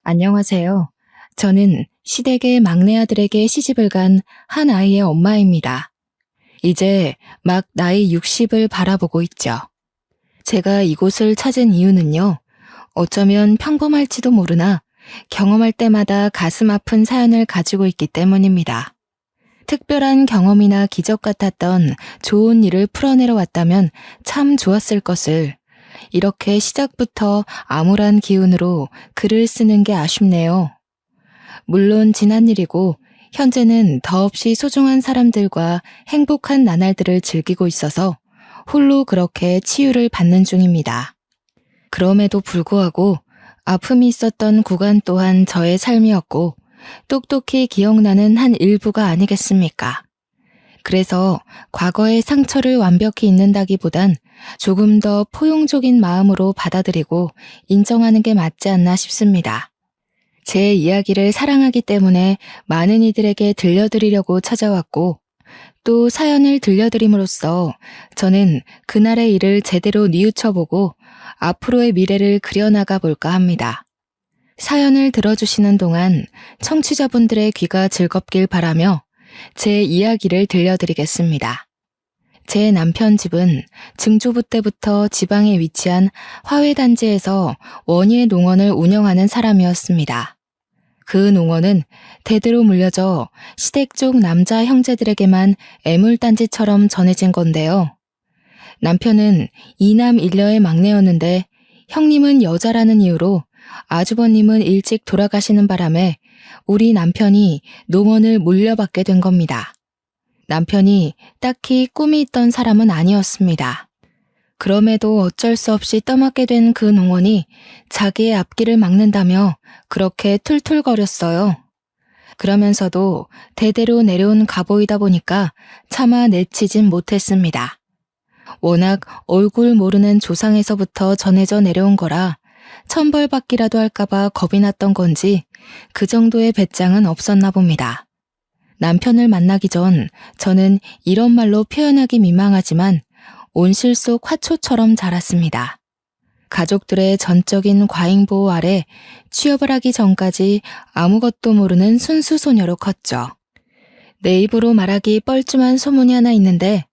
안녕하세요. 저는 시댁의 막내 아들에게 시집을 간 한 아이의 엄마입니다. 이제 막 나이 60을 바라보고 있죠. 제가 이곳을 찾은 이유는요. 어쩌면 평범할지도 모르나 경험할 때마다 가슴 아픈 사연을 가지고 있기 때문입니다. 특별한 경험이나 기적 같았던 좋은 일을 풀어내러 왔다면 참 좋았을 것을 이렇게 시작부터 암울한 기운으로 글을 쓰는 게 아쉽네요. 물론 지난 일이고 현재는 더없이 소중한 사람들과 행복한 나날들을 즐기고 있어서 홀로 그렇게 치유를 받는 중입니다. 그럼에도 불구하고 아픔이 있었던 구간 또한 저의 삶이었고 똑똑히 기억나는 한 일부가 아니겠습니까? 그래서 과거의 상처를 완벽히 잊는다기보단 조금 더 포용적인 마음으로 받아들이고 인정하는 게 맞지 않나 싶습니다. 제 이야기를 사랑하기 때문에 많은 이들에게 들려드리려고 찾아왔고 또 사연을 들려드림으로써 저는 그날의 일을 제대로 뉘우쳐보고 앞으로의 미래를 그려나가 볼까 합니다. 사연을 들어주시는 동안 청취자분들의 귀가 즐겁길 바라며 제 이야기를 들려드리겠습니다. 제 남편 집은 증조부 때부터 지방에 위치한 화훼단지에서 원예 농원을 운영하는 사람이었습니다. 그 농원은 대대로 물려져 시댁 쪽 남자 형제들에게만 애물단지처럼 전해진 건데요. 남편은 이남 일녀의 막내였는데 형님은 여자라는 이유로 아주버님은 일찍 돌아가시는 바람에 우리 남편이 농원을 물려받게 된 겁니다. 남편이 딱히 꿈이 있던 사람은 아니었습니다. 그럼에도 어쩔 수 없이 떠맡게 된 그 농원이 자기의 앞길을 막는다며 그렇게 툴툴거렸어요. 그러면서도 대대로 내려온 가보이다 보니까 차마 내치진 못했습니다. 워낙 얼굴 모르는 조상에서부터 전해져 내려온 거라 천벌받기라도 할까봐 겁이 났던 건지 그 정도의 배짱은 없었나 봅니다. 남편을 만나기 전 저는 이런 말로 표현하기 민망하지만 온실 속 화초처럼 자랐습니다. 가족들의 전적인 과잉보호 아래 취업을 하기 전까지 아무것도 모르는 순수 소녀로 컸죠. 내 입으로 말하기 뻘쭘한 소문이 하나 있는데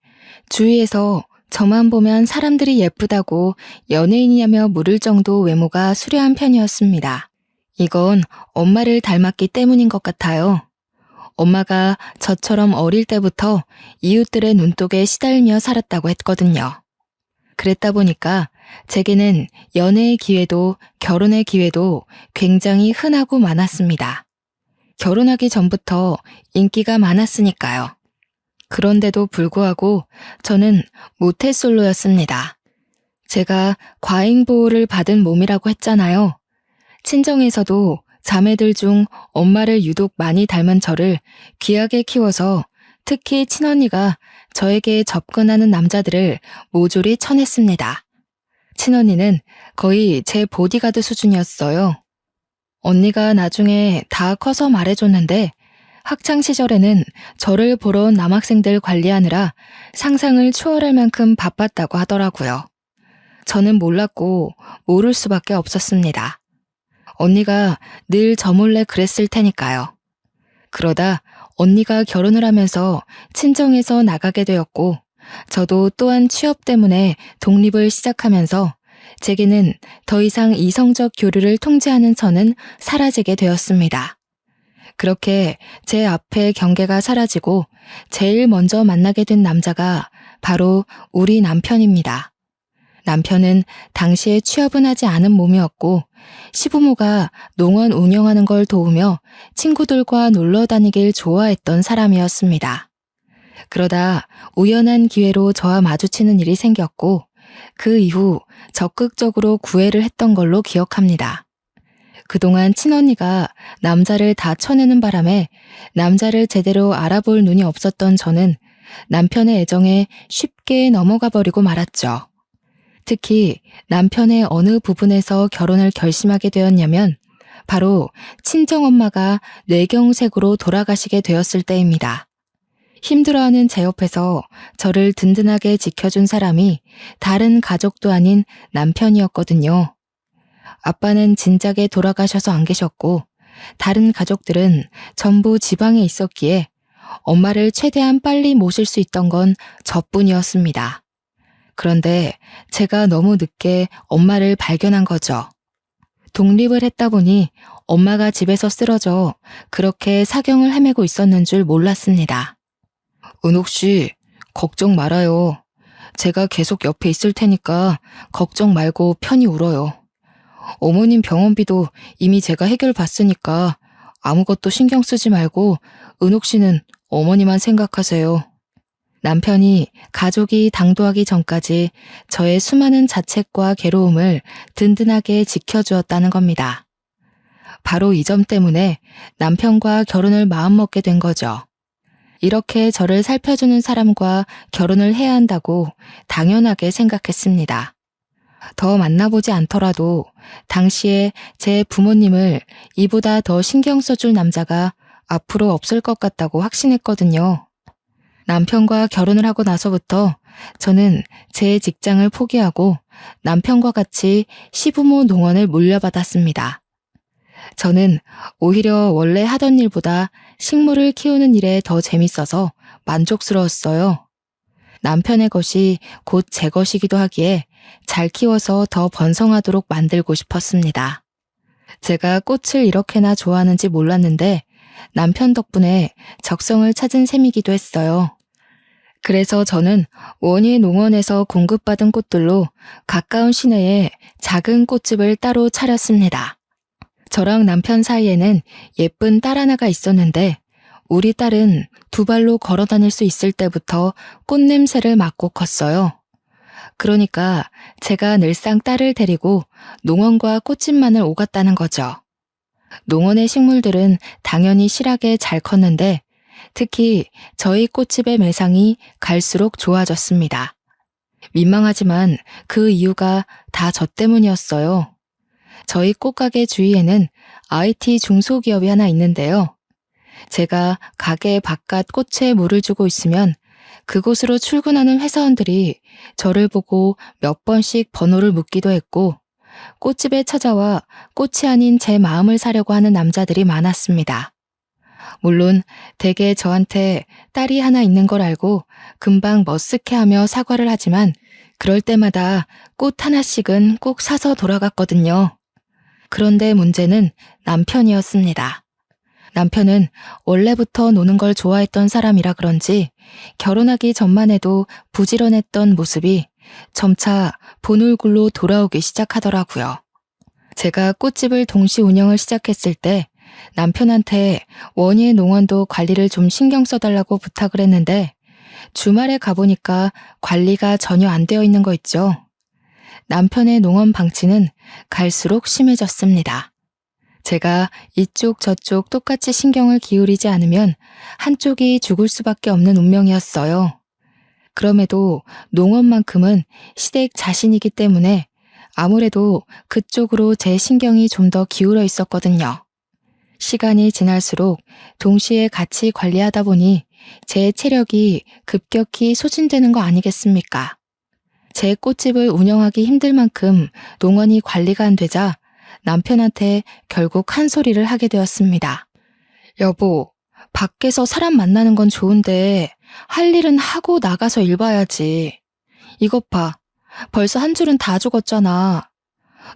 주위에서 저만 보면 사람들이 예쁘다고 연예인이냐며 물을 정도 외모가 수려한 편이었습니다. 이건 엄마를 닮았기 때문인 것 같아요. 엄마가 저처럼 어릴 때부터 이웃들의 눈독에 시달며 살았다고 했거든요. 그랬다 보니까 제게는 연애의 기회도 결혼의 기회도 굉장히 흔하고 많았습니다. 결혼하기 전부터 인기가 많았으니까요. 그런데도 불구하고 저는 모태솔로였습니다. 제가 과잉보호를 받은 몸이라고 했잖아요. 친정에서도 자매들 중 엄마를 유독 많이 닮은 저를 귀하게 키워서 특히 친언니가 저에게 접근하는 남자들을 모조리 쳐냈습니다. 친언니는 거의 제 보디가드 수준이었어요. 언니가 나중에 다 커서 말해줬는데 학창시절에는 저를 보러 온 남학생들 관리하느라 상상을 초월할 만큼 바빴다고 하더라고요. 저는 몰랐고 모를 수밖에 없었습니다. 언니가 늘 저 몰래 그랬을 테니까요. 그러다 언니가 결혼을 하면서 친정에서 나가게 되었고 저도 또한 취업 때문에 독립을 시작하면서 제게는 더 이상 이성적 교류를 통제하는 선은 사라지게 되었습니다. 그렇게 제 앞에 경계가 사라지고 제일 먼저 만나게 된 남자가 바로 우리 남편입니다. 남편은 당시에 취업은 하지 않은 몸이었고 시부모가 농원 운영하는 걸 도우며 친구들과 놀러 다니길 좋아했던 사람이었습니다. 그러다 우연한 기회로 저와 마주치는 일이 생겼고 그 이후 적극적으로 구애를 했던 걸로 기억합니다. 그동안 친언니가 남자를 다 쳐내는 바람에 남자를 제대로 알아볼 눈이 없었던 저는 남편의 애정에 쉽게 넘어가 버리고 말았죠. 특히 남편의 어느 부분에서 결혼을 결심하게 되었냐면 바로 친정엄마가 뇌경색으로 돌아가시게 되었을 때입니다. 힘들어하는 제 옆에서 저를 든든하게 지켜준 사람이 다른 가족도 아닌 남편이었거든요. 아빠는 진작에 돌아가셔서 안 계셨고 다른 가족들은 전부 지방에 있었기에 엄마를 최대한 빨리 모실 수 있던 건 저뿐이었습니다. 그런데 제가 너무 늦게 엄마를 발견한 거죠. 독립을 했다 보니 엄마가 집에서 쓰러져 그렇게 사경을 헤매고 있었는 줄 몰랐습니다. 은옥 씨, 걱정 말아요. 제가 계속 옆에 있을 테니까 걱정 말고 편히 울어요. 어머님 병원비도 이미 제가 해결 봤으니까 아무것도 신경 쓰지 말고 은옥 씨는 어머니만 생각하세요. 남편이 가족이 당도하기 전까지 저의 수많은 자책과 괴로움을 든든하게 지켜주었다는 겁니다. 바로 이 점 때문에 남편과 결혼을 마음먹게 된 거죠. 이렇게 저를 살펴주는 사람과 결혼을 해야 한다고 당연하게 생각했습니다. 더 만나보지 않더라도 당시에 제 부모님을 이보다 더 신경 써줄 남자가 앞으로 없을 것 같다고 확신했거든요. 남편과 결혼을 하고 나서부터 저는 제 직장을 포기하고 남편과 같이 시부모 농원을 물려받았습니다. 저는 오히려 원래 하던 일보다 식물을 키우는 일에 더 재밌어서 만족스러웠어요. 남편의 것이 곧 제 것이기도 하기에 잘 키워서 더 번성하도록 만들고 싶었습니다. 제가 꽃을 이렇게나 좋아하는지 몰랐는데 남편 덕분에 적성을 찾은 셈이기도 했어요. 그래서 저는 원예 농원에서 공급받은 꽃들로 가까운 시내에 작은 꽃집을 따로 차렸습니다. 저랑 남편 사이에는 예쁜 딸 하나가 있었는데 우리 딸은 두 발로 걸어 다닐 수 있을 때부터 꽃 냄새를 맡고 컸어요. 그러니까 제가 늘상 딸을 데리고 농원과 꽃집만을 오갔다는 거죠. 농원의 식물들은 당연히 실하게 잘 컸는데 특히 저희 꽃집의 매상이 갈수록 좋아졌습니다. 민망하지만 그 이유가 다 저 때문이었어요. 저희 꽃가게 주위에는 IT 중소기업이 하나 있는데요. 제가 가게 바깥 꽃에 물을 주고 있으면 그곳으로 출근하는 회사원들이 저를 보고 몇 번씩 번호를 묻기도 했고 꽃집에 찾아와 꽃이 아닌 제 마음을 사려고 하는 남자들이 많았습니다. 물론 대개 저한테 딸이 하나 있는 걸 알고 금방 머쓱해하며 사과를 하지만 그럴 때마다 꽃 하나씩은 꼭 사서 돌아갔거든요. 그런데 문제는 남편이었습니다. 남편은 원래부터 노는 걸 좋아했던 사람이라 그런지 결혼하기 전만 해도 부지런했던 모습이 점차 본울굴로 돌아오기 시작하더라고요. 제가 꽃집을 동시 운영을 시작했을 때 남편한테 원예 농원도 관리를 좀 신경 써달라고 부탁을 했는데 주말에 가보니까 관리가 전혀 안 되어 있는 거 있죠. 남편의 농원 방치는 갈수록 심해졌습니다. 제가 이쪽 저쪽 똑같이 신경을 기울이지 않으면 한쪽이 죽을 수밖에 없는 운명이었어요. 그럼에도 농원만큼은 시댁 자신이기 때문에 아무래도 그쪽으로 제 신경이 좀 더 기울어 있었거든요. 시간이 지날수록 동시에 같이 관리하다 보니 제 체력이 급격히 소진되는 거 아니겠습니까? 제 꽃집을 운영하기 힘들 만큼 농원이 관리가 안 되자 남편한테 결국 한 소리를 하게 되었습니다. 여보, 밖에서 사람 만나는 건 좋은데 할 일은 하고 나가서 일 봐야지. 이것 봐, 벌써 한 줄은 다 죽었잖아.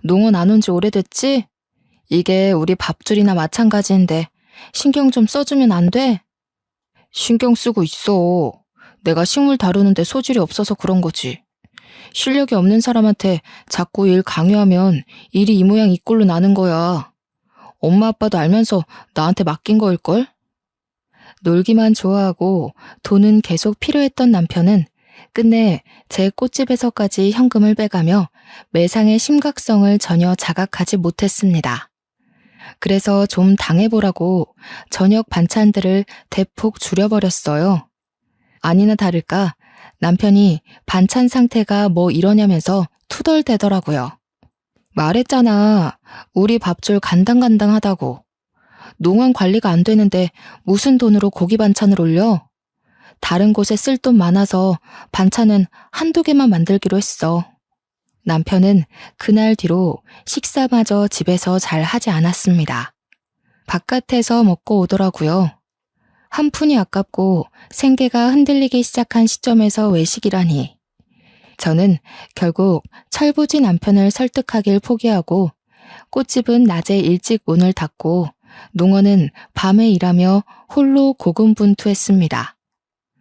농원 안 온 지 오래됐지? 이게 우리 밥줄이나 마찬가지인데 신경 좀 써주면 안 돼? 신경 쓰고 있어. 내가 식물 다루는데 소질이 없어서 그런 거지. 실력이 없는 사람한테 자꾸 일 강요하면 일이 이 모양 이 꼴로 나는 거야. 엄마 아빠도 알면서 나한테 맡긴 거일걸? 놀기만 좋아하고 돈은 계속 필요했던 남편은 끝내 제 꽃집에서까지 현금을 빼가며 매상의 심각성을 전혀 자각하지 못했습니다. 그래서 좀 당해보라고 저녁 반찬들을 대폭 줄여버렸어요. 아니나 다를까 남편이 반찬 상태가 뭐 이러냐면서 투덜대더라고요. 말했잖아. 우리 밥줄 간당간당하다고. 농원 관리가 안 되는데 무슨 돈으로 고기 반찬을 올려? 다른 곳에 쓸 돈 많아서 반찬은 한두 개만 만들기로 했어. 남편은 그날 뒤로 식사마저 집에서 잘 하지 않았습니다. 바깥에서 먹고 오더라고요. 한 푼이 아깝고 생계가 흔들리기 시작한 시점에서 외식이라니. 저는 결국 철부지 남편을 설득하길 포기하고 꽃집은 낮에 일찍 문을 닫고 농어는 밤에 일하며 홀로 고군분투했습니다.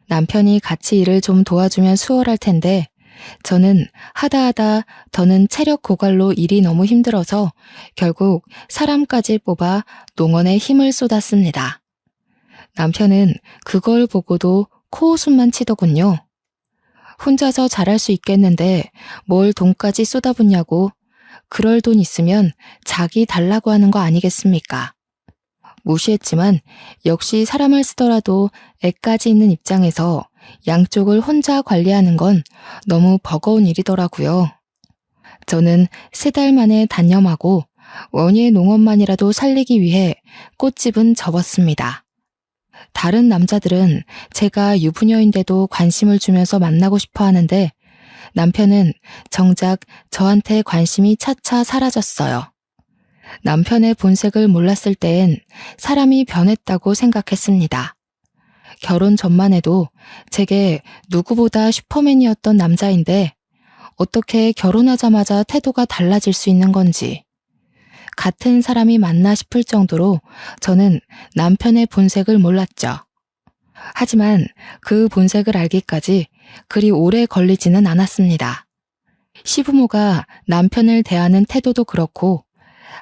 남편이 같이 일을 좀 도와주면 수월할 텐데 저는 하다하다 더는 체력 고갈로 일이 너무 힘들어서 결국 사람까지 뽑아 농원에 힘을 쏟았습니다. 남편은 그걸 보고도 코웃음만 치더군요. 혼자서 잘할 수 있겠는데 뭘 돈까지 쏟아붓냐고. 그럴 돈 있으면 자기 달라고 하는 거 아니겠습니까? 무시했지만 역시 사람을 쓰더라도 애까지 있는 입장에서 양쪽을 혼자 관리하는 건 너무 버거운 일이더라고요. 저는 3달 만에 단념하고 원예 농원만이라도 살리기 위해 꽃집은 접었습니다. 다른 남자들은 제가 유부녀인데도 관심을 주면서 만나고 싶어 하는데 남편은 정작 저한테 관심이 차차 사라졌어요. 남편의 본색을 몰랐을 땐 사람이 변했다고 생각했습니다. 결혼 전만 해도 제게 누구보다 슈퍼맨이었던 남자인데 어떻게 결혼하자마자 태도가 달라질 수 있는 건지. 같은 사람이 맞나 싶을 정도로 저는 남편의 본색을 몰랐죠. 하지만 그 본색을 알기까지 그리 오래 걸리지는 않았습니다. 시부모가 남편을 대하는 태도도 그렇고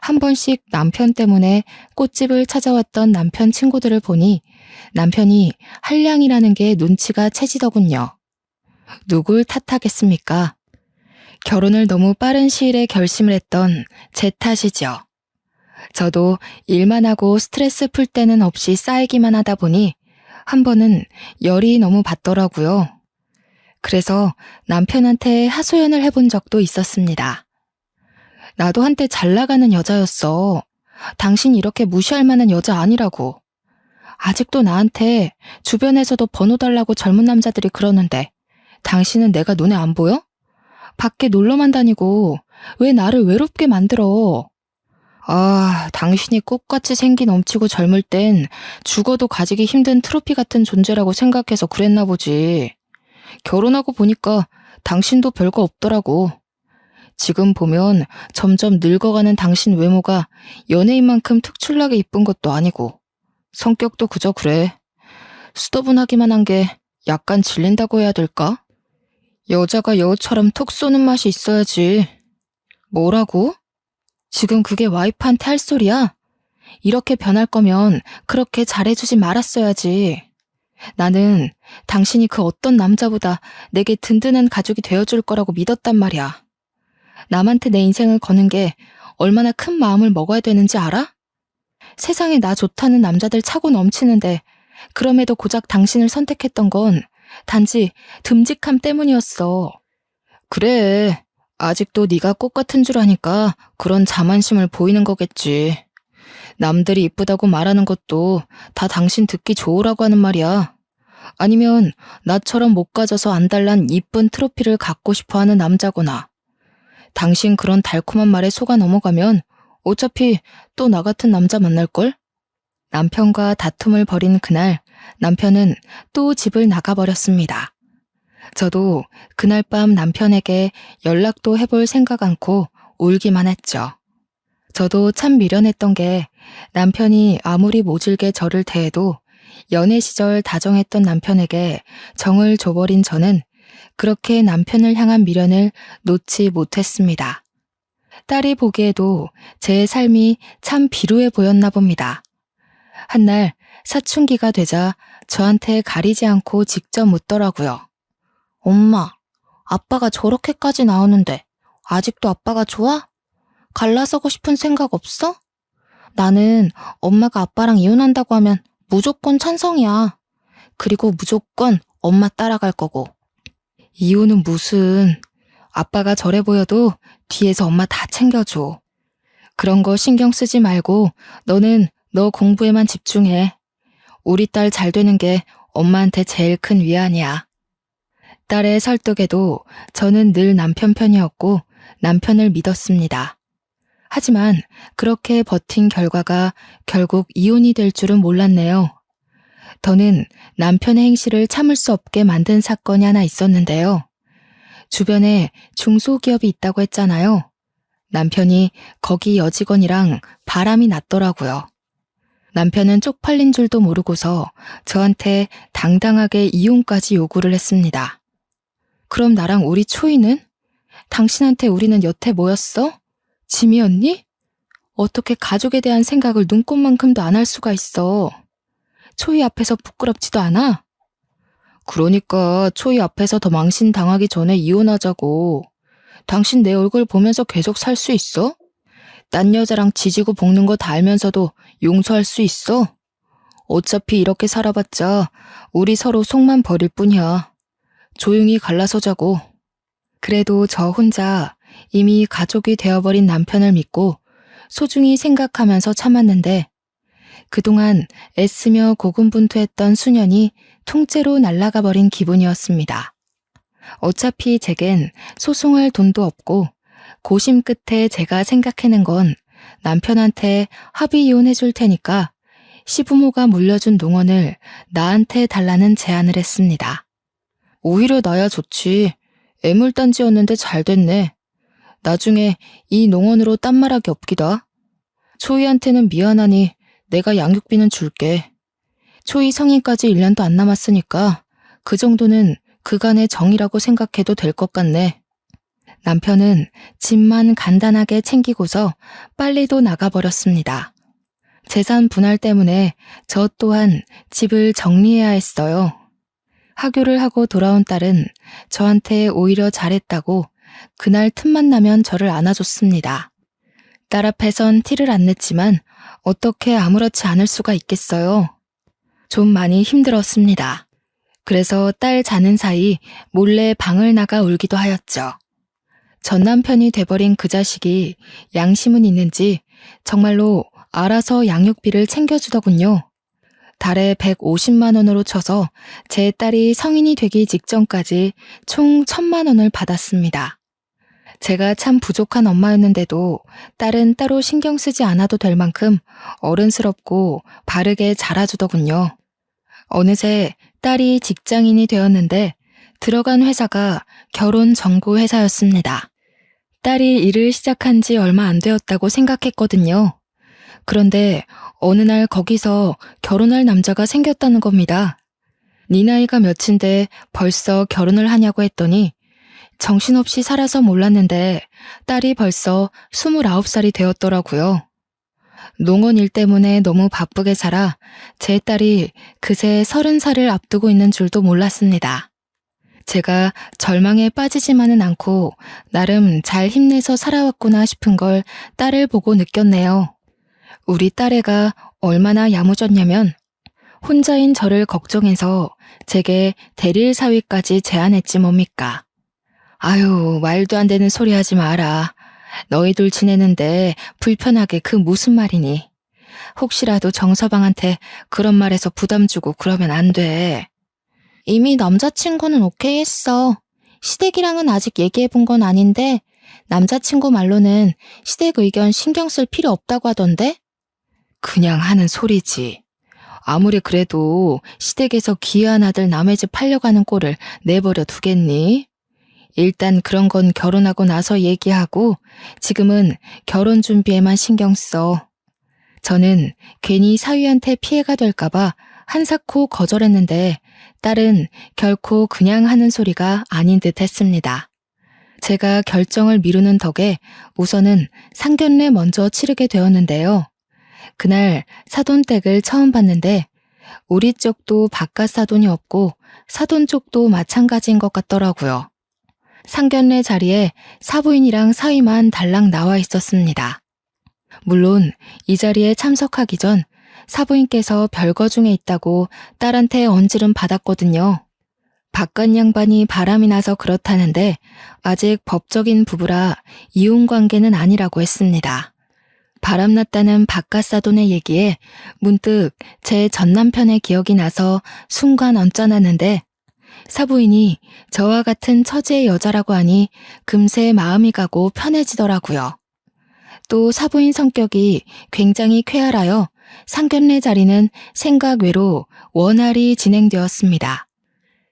한 번씩 남편 때문에 꽃집을 찾아왔던 남편 친구들을 보니 남편이 한량이라는 게 눈치가 채지더군요. 누굴 탓하겠습니까? 결혼을 너무 빠른 시일에 결심을 했던 제 탓이죠. 저도 일만 하고 스트레스 풀 때는 없이 쌓이기만 하다 보니 한 번은 열이 너무 받더라고요. 그래서 남편한테 하소연을 해본 적도 있었습니다. 나도 한때 잘 나가는 여자였어. 당신 이렇게 무시할 만한 여자 아니라고. 아직도 나한테 주변에서도 번호 달라고 젊은 남자들이 그러는데 당신은 내가 눈에 안 보여? 밖에 놀러만 다니고 왜 나를 외롭게 만들어? 아, 당신이 꽃같이 생기 넘치고 젊을 땐 죽어도 가지기 힘든 트로피 같은 존재라고 생각해서 그랬나 보지. 결혼하고 보니까 당신도 별거 없더라고. 지금 보면 점점 늙어가는 당신 외모가 연예인만큼 특출나게 이쁜 것도 아니고 성격도 그저 그래. 수더분하기만 한 게 약간 질린다고 해야 될까? 여자가 여우처럼 톡 쏘는 맛이 있어야지. 뭐라고? 지금 그게 와이프한테 할 소리야? 이렇게 변할 거면 그렇게 잘해주지 말았어야지. 나는 당신이 그 어떤 남자보다 내게 든든한 가족이 되어줄 거라고 믿었단 말이야. 남한테 내 인생을 거는 게 얼마나 큰 마음을 먹어야 되는지 알아? 세상에 나 좋다는 남자들 차고 넘치는데 그럼에도 고작 당신을 선택했던 건 단지 듬직함 때문이었어. 그래, 아직도 네가 꽃 같은 줄 아니까 그런 자만심을 보이는 거겠지. 남들이 이쁘다고 말하는 것도 다 당신 듣기 좋으라고 하는 말이야. 아니면 나처럼 못 가져서 안달난 이쁜 트로피를 갖고 싶어하는 남자거나. 당신 그런 달콤한 말에 속아 넘어가면 어차피 또 나 같은 남자 만날걸? 남편과 다툼을 벌인 그날 남편은 또 집을 나가버렸습니다. 저도 그날 밤 남편에게 연락도 해볼 생각 않고 울기만 했죠. 저도 참 미련했던 게 남편이 아무리 모질게 저를 대해도 연애 시절 다정했던 남편에게 정을 줘버린 저는 그렇게 남편을 향한 미련을 놓지 못했습니다. 딸이 보기에도 제 삶이 참 비루해 보였나 봅니다. 한날 사춘기가 되자 저한테 가리지 않고 직접 묻더라고요. 엄마, 아빠가 저렇게까지 나오는데 아직도 아빠가 좋아? 갈라서고 싶은 생각 없어? 나는 엄마가 아빠랑 이혼한다고 하면 무조건 찬성이야. 그리고 무조건 엄마 따라갈 거고. 이혼은 무슨... 아빠가 저래 보여도 뒤에서 엄마 다 챙겨줘. 그런 거 신경 쓰지 말고 너는 너 공부에만 집중해. 우리 딸 잘 되는 게 엄마한테 제일 큰 위안이야. 딸의 설득에도 저는 늘 남편 편이었고 남편을 믿었습니다. 하지만 그렇게 버틴 결과가 결국 이혼이 될 줄은 몰랐네요. 더는 남편의 행실을 참을 수 없게 만든 사건이 하나 있었는데요. 주변에 중소기업이 있다고 했잖아요. 남편이 거기 여직원이랑 바람이 났더라고요. 남편은 쪽팔린 줄도 모르고서 저한테 당당하게 이혼까지 요구를 했습니다. 그럼 나랑 우리 초이는? 당신한테 우리는 여태 뭐였어? 짐이었니? 어떻게 가족에 대한 생각을 눈꼽만큼도 안 할 수가 있어. 초이 앞에서 부끄럽지도 않아? 그러니까 초이 앞에서 더 망신당하기 전에 이혼하자고. 당신 내 얼굴 보면서 계속 살 수 있어? 딴 여자랑 지지고 볶는 거 다 알면서도 용서할 수 있어? 어차피 이렇게 살아봤자 우리 서로 속만 버릴 뿐이야. 조용히 갈라서자고. 그래도 저 혼자 이미 가족이 되어버린 남편을 믿고 소중히 생각하면서 참았는데 그동안 애쓰며 고군분투했던 수년이 통째로 날아가 버린 기분이었습니다. 어차피 제겐 소송할 돈도 없고 고심 끝에 제가 생각해낸 건 남편한테 합의 이혼해줄 테니까 시부모가 물려준 농원을 나한테 달라는 제안을 했습니다. 오히려 나야 좋지. 애물단지였는데 잘 됐네. 나중에 이 농원으로 딴 말하기 없기다. 초이한테는 미안하니 내가 양육비는 줄게. 초이 성인까지 1년도 안 남았으니까 그 정도는 그간의 정이라고 생각해도 될 것 같네. 남편은 집만 간단하게 챙기고서 빨리도 나가버렸습니다. 재산 분할 때문에 저 또한 집을 정리해야 했어요. 하교를 하고 돌아온 딸은 저한테 오히려 잘했다고 그날 틈만 나면 저를 안아줬습니다. 딸 앞에선 티를 안 냈지만 어떻게 아무렇지 않을 수가 있겠어요. 좀 많이 힘들었습니다. 그래서 딸 자는 사이 몰래 방을 나가 울기도 하였죠. 전 남편이 돼버린 그 자식이 양심은 있는지 정말로 알아서 양육비를 챙겨주더군요. 달에 150만 원으로 쳐서 제 딸이 성인이 되기 직전까지 총 1,000만 원을 받았습니다. 제가 참 부족한 엄마였는데도 딸은 따로 신경 쓰지 않아도 될 만큼 어른스럽고 바르게 자라주더군요. 어느새 딸이 직장인이 되었는데 들어간 회사가 결혼 정보 회사였습니다. 딸이 일을 시작한 지 얼마 안 되었다고 생각했거든요. 그런데 어느 날 거기서 결혼할 남자가 생겼다는 겁니다. 네 나이가 몇인데 벌써 결혼을 하냐고 했더니 정신없이 살아서 몰랐는데 딸이 벌써 29살이 되었더라고요. 농원 일 때문에 너무 바쁘게 살아 제 딸이 그새 30살을 앞두고 있는 줄도 몰랐습니다. 제가 절망에 빠지지만은 않고 나름 잘 힘내서 살아왔구나 싶은 걸 딸을 보고 느꼈네요. 우리 딸애가 얼마나 야무졌냐면 혼자인 저를 걱정해서 제게 대리일 사위까지 제안했지 뭡니까. 아유, 말도 안 되는 소리 하지 마라. 너희들 지내는데 불편하게 그 무슨 말이니. 혹시라도 정서방한테 그런 말해서 부담 주고 그러면 안 돼. 이미 남자친구는 오케이 했어. 시댁이랑은 아직 얘기해본 건 아닌데 남자친구 말로는 시댁 의견 신경 쓸 필요 없다고 하던데? 그냥 하는 소리지. 아무리 그래도 시댁에서 귀한 아들 남의 집 팔려가는 꼴을 내버려 두겠니? 일단 그런 건 결혼하고 나서 얘기하고 지금은 결혼 준비에만 신경 써. 저는 괜히 사위한테 피해가 될까봐 한사코 거절했는데 딸은 결코 그냥 하는 소리가 아닌 듯 했습니다. 제가 결정을 미루는 덕에 우선은 상견례 먼저 치르게 되었는데요. 그날 사돈댁을 처음 봤는데 우리 쪽도 바깥 사돈이 없고 사돈 쪽도 마찬가지인 것 같더라고요. 상견례 자리에 사부인이랑 사위만 달랑 나와 있었습니다. 물론 이 자리에 참석하기 전 사부인께서 별거 중에 있다고 딸한테 언질은 받았거든요. 바깥 양반이 바람이 나서 그렇다는데 아직 법적인 부부라 이혼 관계는 아니라고 했습니다. 바람났다는 바깥 사돈의 얘기에 문득 제 전남편의 기억이 나서 순간 언짢았는데 사부인이 저와 같은 처지의 여자라고 하니 금세 마음이 가고 편해지더라고요. 또 사부인 성격이 굉장히 쾌활하여 상견례 자리는 생각 외로 원활히 진행되었습니다.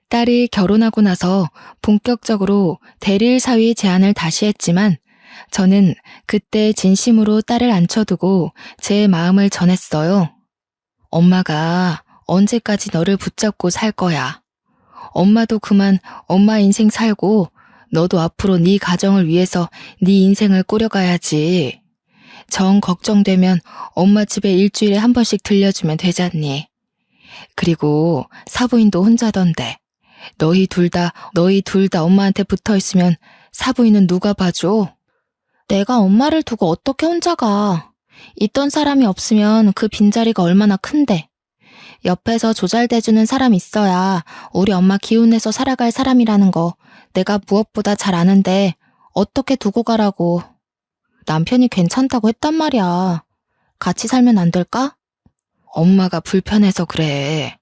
딸이 결혼하고 나서 본격적으로 대릴 사위 제안을 다시 했지만 저는 그때 진심으로 딸을 앉혀두고 제 마음을 전했어요. 엄마가 언제까지 너를 붙잡고 살 거야. 엄마도 그만 엄마 인생 살고 너도 앞으로 네 가정을 위해서 네 인생을 꾸려가야지. 정 걱정되면 엄마 집에 일주일에 한 번씩 들려주면 되잖니. 그리고 사부인도 혼자던데 너희 둘 다 엄마한테 붙어있으면 사부인은 누가 봐줘? 내가 엄마를 두고 어떻게 혼자 가. 있던 사람이 없으면 그 빈자리가 얼마나 큰데. 옆에서 조잘대주는 사람 있어야 우리 엄마 기운내서 살아갈 사람이라는 거 내가 무엇보다 잘 아는데 어떻게 두고 가라고. 남편이 괜찮다고 했단 말이야. 같이 살면 안 될까? 엄마가 불편해서 그래.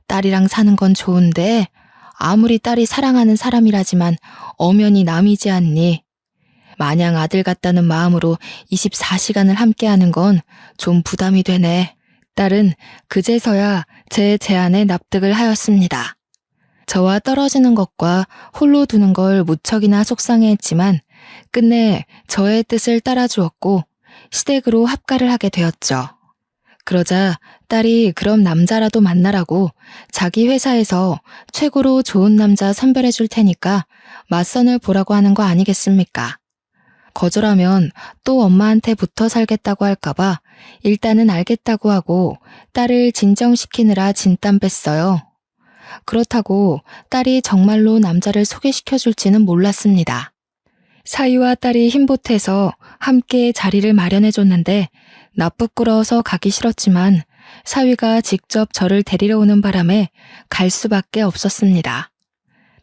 딸이랑 사는 건 좋은데 아무리 딸이 사랑하는 사람이라지만 엄연히 남이지 않니. 마냥 아들 같다는 마음으로 24시간을 함께하는 건 좀 부담이 되네. 딸은 그제서야 제 제안에 납득을 하였습니다. 저와 떨어지는 것과 홀로 두는 걸 무척이나 속상해했지만 끝내 저의 뜻을 따라주었고 시댁으로 합가를 하게 되었죠. 그러자 딸이 그럼 남자라도 만나라고 자기 회사에서 최고로 좋은 남자 선별해 줄 테니까 맞선을 보라고 하는 거 아니겠습니까? 거절하면 또 엄마한테 붙어 살겠다고 할까봐 일단은 알겠다고 하고 딸을 진정시키느라 진땀 뺐어요. 그렇다고 딸이 정말로 남자를 소개시켜줄지는 몰랐습니다. 사위와 딸이 힘보태서 함께 자리를 마련해줬는데 나 부끄러워서 가기 싫었지만 사위가 직접 저를 데리러 오는 바람에 갈 수밖에 없었습니다.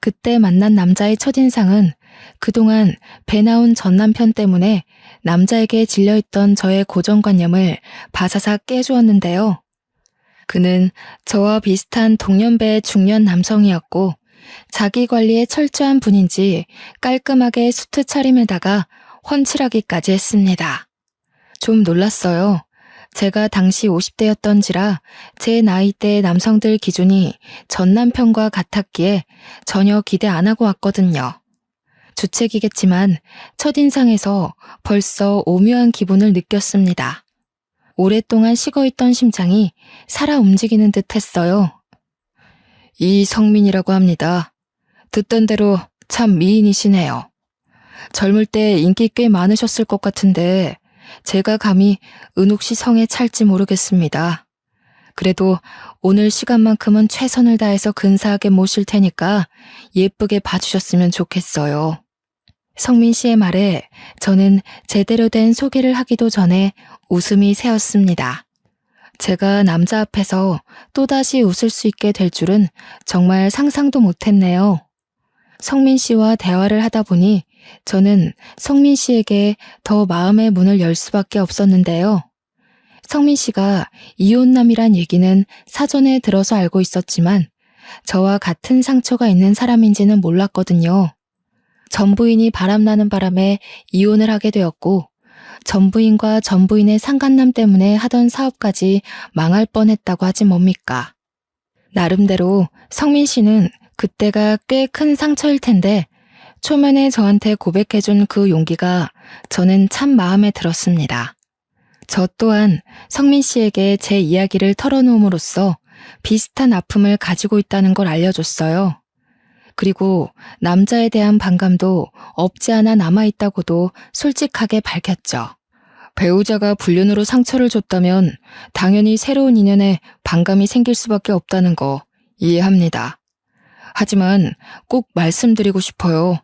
그때 만난 남자의 첫인상은 그동안 배 나온 전 남편 때문에 남자에게 질려있던 저의 고정관념을 바사삭 깨주었는데요. 그는 저와 비슷한 동년배의 중년 남성이었고 자기 관리에 철저한 분인지 깔끔하게 수트 차림에다가 훤칠하기까지 했습니다. 좀 놀랐어요. 제가 당시 50대였던지라 제 나이대의 남성들 기준이 전 남편과 같았기에 전혀 기대 안 하고 왔거든요. 주책이겠지만 첫인상에서 벌써 오묘한 기분을 느꼈습니다. 오랫동안 식어있던 심장이 살아 움직이는 듯 했어요. 이성민이라고 합니다. 듣던 대로 참 미인이시네요. 젊을 때 인기 꽤 많으셨을 것 같은데 제가 감히 은옥 씨 성에 찰지 모르겠습니다. 그래도 오늘 시간만큼은 최선을 다해서 근사하게 모실 테니까 예쁘게 봐주셨으면 좋겠어요. 성민 씨의 말에 저는 제대로 된 소개를 하기도 전에 웃음이 새었습니다. 제가 남자 앞에서 또다시 웃을 수 있게 될 줄은 정말 상상도 못했네요. 성민 씨와 대화를 하다 보니 저는 성민 씨에게 더 마음의 문을 열 수밖에 없었는데요. 성민 씨가 이혼남이란 얘기는 사전에 들어서 알고 있었지만 저와 같은 상처가 있는 사람인지는 몰랐거든요. 전부인이 바람나는 바람에 이혼을 하게 되었고 전부인과 전부인의 상간남 때문에 하던 사업까지 망할 뻔했다고 하지 뭡니까. 나름대로 성민 씨는 그때가 꽤 큰 상처일 텐데 초면에 저한테 고백해준 그 용기가 저는 참 마음에 들었습니다. 저 또한 성민 씨에게 제 이야기를 털어놓음으로써 비슷한 아픔을 가지고 있다는 걸 알려줬어요. 그리고 남자에 대한 반감도 없지 않아 남아있다고도 솔직하게 밝혔죠. 배우자가 불륜으로 상처를 줬다면 당연히 새로운 인연에 반감이 생길 수밖에 없다는 거 이해합니다. 하지만 꼭 말씀드리고 싶어요.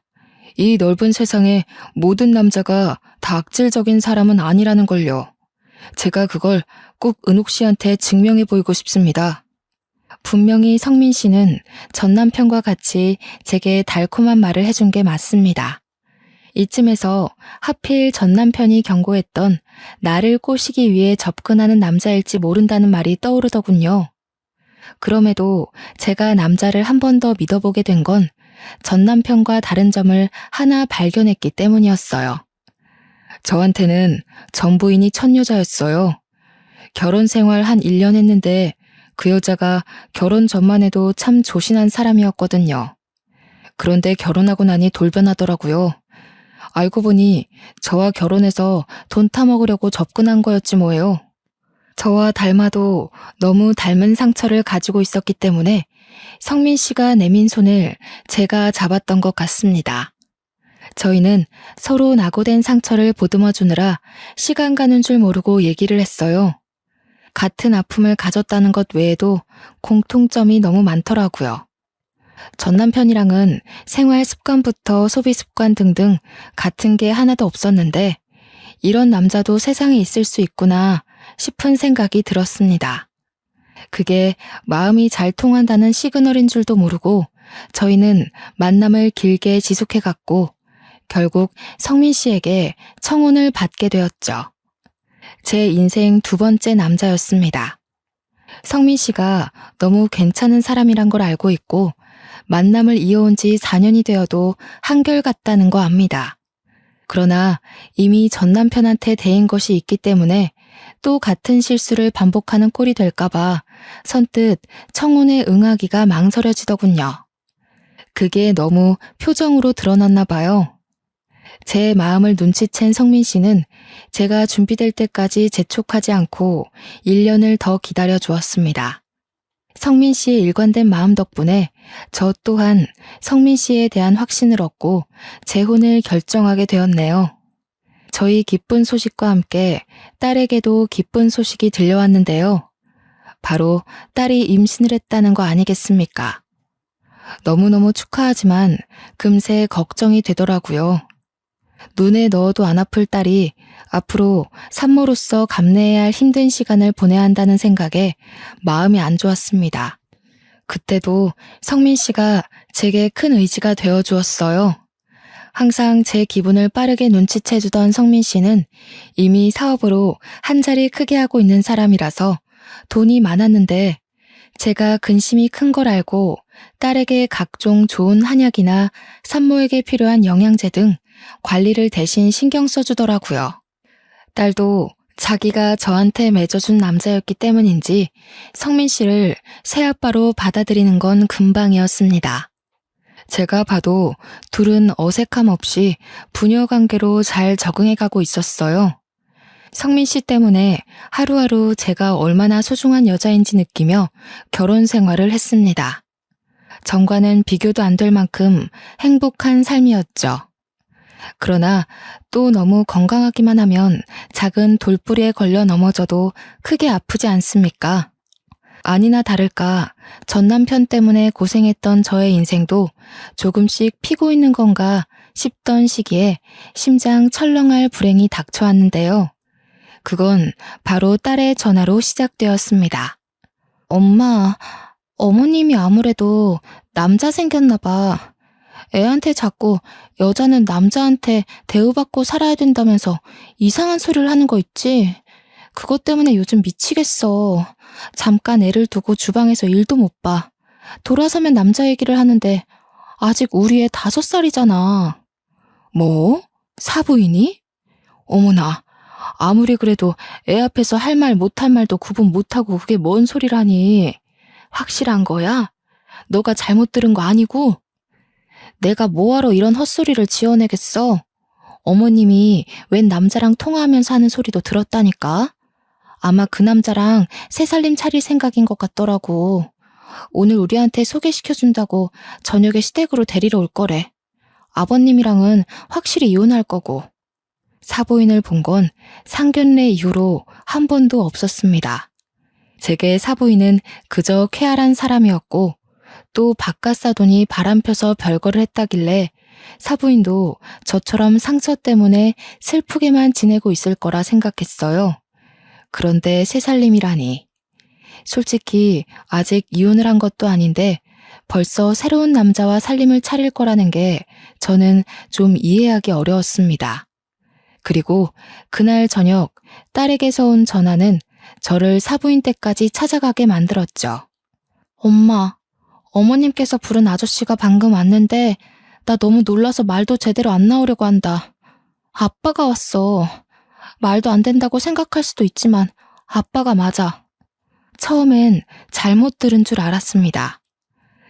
이 넓은 세상에 모든 남자가 다 악질적인 사람은 아니라는 걸요. 제가 그걸 꼭 은옥 씨한테 증명해 보이고 싶습니다. 분명히 성민 씨는 전 남편과 같이 제게 달콤한 말을 해준 게 맞습니다. 이쯤에서 하필 전 남편이 경고했던 나를 꼬시기 위해 접근하는 남자일지 모른다는 말이 떠오르더군요. 그럼에도 제가 남자를 한 번 더 믿어보게 된 건 전 남편과 다른 점을 하나 발견했기 때문이었어요. 저한테는 전 부인이 첫 여자였어요. 결혼 생활 한 1년 했는데 그 여자가 결혼 전만 해도 참 조신한 사람이었거든요. 그런데 결혼하고 나니 돌변하더라고요. 알고 보니 저와 결혼해서 돈 타먹으려고 접근한 거였지 뭐예요. 저와 닮아도 너무 닮은 상처를 가지고 있었기 때문에 성민 씨가 내민 손을 제가 잡았던 것 같습니다. 저희는 서로 낙오된 상처를 보듬어 주느라 시간 가는 줄 모르고 얘기를 했어요. 같은 아픔을 가졌다는 것 외에도 공통점이 너무 많더라고요. 전 남편이랑은 생활 습관부터 소비 습관 등등 같은 게 하나도 없었는데 이런 남자도 세상에 있을 수 있구나 싶은 생각이 들었습니다. 그게 마음이 잘 통한다는 시그널인 줄도 모르고 저희는 만남을 길게 지속해갔고 결국 성민 씨에게 청혼을 받게 되었죠. 제 인생 두 번째 남자였습니다. 성민 씨가 너무 괜찮은 사람이란 걸 알고 있고 만남을 이어온 지 4년이 되어도 한결같다는 거 압니다. 그러나 이미 전 남편한테 대인 것이 있기 때문에 또 같은 실수를 반복하는 꼴이 될까봐 선뜻 청혼에 응하기가 망설여지더군요. 그게 너무 표정으로 드러났나 봐요. 제 마음을 눈치챈 성민 씨는 제가 준비될 때까지 재촉하지 않고 1년을 더 기다려 주었습니다. 성민 씨의 일관된 마음 덕분에 저 또한 성민 씨에 대한 확신을 얻고 재혼을 결정하게 되었네요. 저희 기쁜 소식과 함께 딸에게도 기쁜 소식이 들려왔는데요. 바로 딸이 임신을 했다는 거 아니겠습니까? 너무너무 축하하지만 금세 걱정이 되더라고요. 눈에 넣어도 안 아플 딸이 앞으로 산모로서 감내해야 할 힘든 시간을 보내야 한다는 생각에 마음이 안 좋았습니다. 그때도 성민 씨가 제게 큰 의지가 되어 주었어요. 항상 제 기분을 빠르게 눈치채주던 성민 씨는 이미 사업으로 한 자리 크게 하고 있는 사람이라서 돈이 많았는데 제가 근심이 큰 걸 알고 딸에게 각종 좋은 한약이나 산모에게 필요한 영양제 등 관리를 대신 신경 써주더라고요. 딸도 자기가 저한테 맺어준 남자였기 때문인지 성민 씨를 새아빠로 받아들이는 건 금방이었습니다. 제가 봐도 둘은 어색함 없이 부녀 관계로 잘 적응해가고 있었어요. 성민 씨 때문에 하루하루 제가 얼마나 소중한 여자인지 느끼며 결혼 생활을 했습니다. 전과는 비교도 안 될 만큼 행복한 삶이었죠. 그러나 또 너무 건강하기만 하면 작은 돌부리에 걸려 넘어져도 크게 아프지 않습니까? 아니나 다를까 전 남편 때문에 고생했던 저의 인생도 조금씩 피고 있는 건가 싶던 시기에 심장 철렁할 불행이 닥쳐왔는데요. 그건 바로 딸의 전화로 시작되었습니다. 엄마, 어머님이 아무래도 남자 생겼나 봐. 애한테 자꾸 여자는 남자한테 대우받고 살아야 된다면서 이상한 소리를 하는 거 있지? 그것 때문에 요즘 미치겠어. 잠깐 애를 두고 주방에서 일도 못 봐. 돌아서면 남자 얘기를 하는데 아직 우리 애 5살이잖아. 뭐? 사부인이? 어머나, 아무리 그래도 애 앞에서 할 말 못할 말도 구분 못하고 그게 뭔 소리라니. 확실한 거야? 너가 잘못 들은 거 아니고? 내가 뭐하러 이런 헛소리를 지어내겠어? 어머님이 웬 남자랑 통화하면서 하는 소리도 들었다니까? 아마 그 남자랑 새살림 차릴 생각인 것 같더라고. 오늘 우리한테 소개시켜준다고 저녁에 시댁으로 데리러 올 거래. 아버님이랑은 확실히 이혼할 거고. 사부인을 본 건 상견례 이후로 한 번도 없었습니다. 제게 사부인은 그저 쾌활한 사람이었고 또 바깥 사돈이 바람펴서 별거를 했다길래 사부인도 저처럼 상처 때문에 슬프게만 지내고 있을 거라 생각했어요. 그런데 새살림이라니. 솔직히 아직 이혼을 한 것도 아닌데 벌써 새로운 남자와 살림을 차릴 거라는 게 저는 좀 이해하기 어려웠습니다. 그리고 그날 저녁 딸에게서 온 전화는 저를 사부인 댁까지 찾아가게 만들었죠. 엄마, 어머님께서 부른 아저씨가 방금 왔는데 나 너무 놀라서 말도 제대로 안 나오려고 한다. 아빠가 왔어. 말도 안 된다고 생각할 수도 있지만 아빠가 맞아. 처음엔 잘못 들은 줄 알았습니다.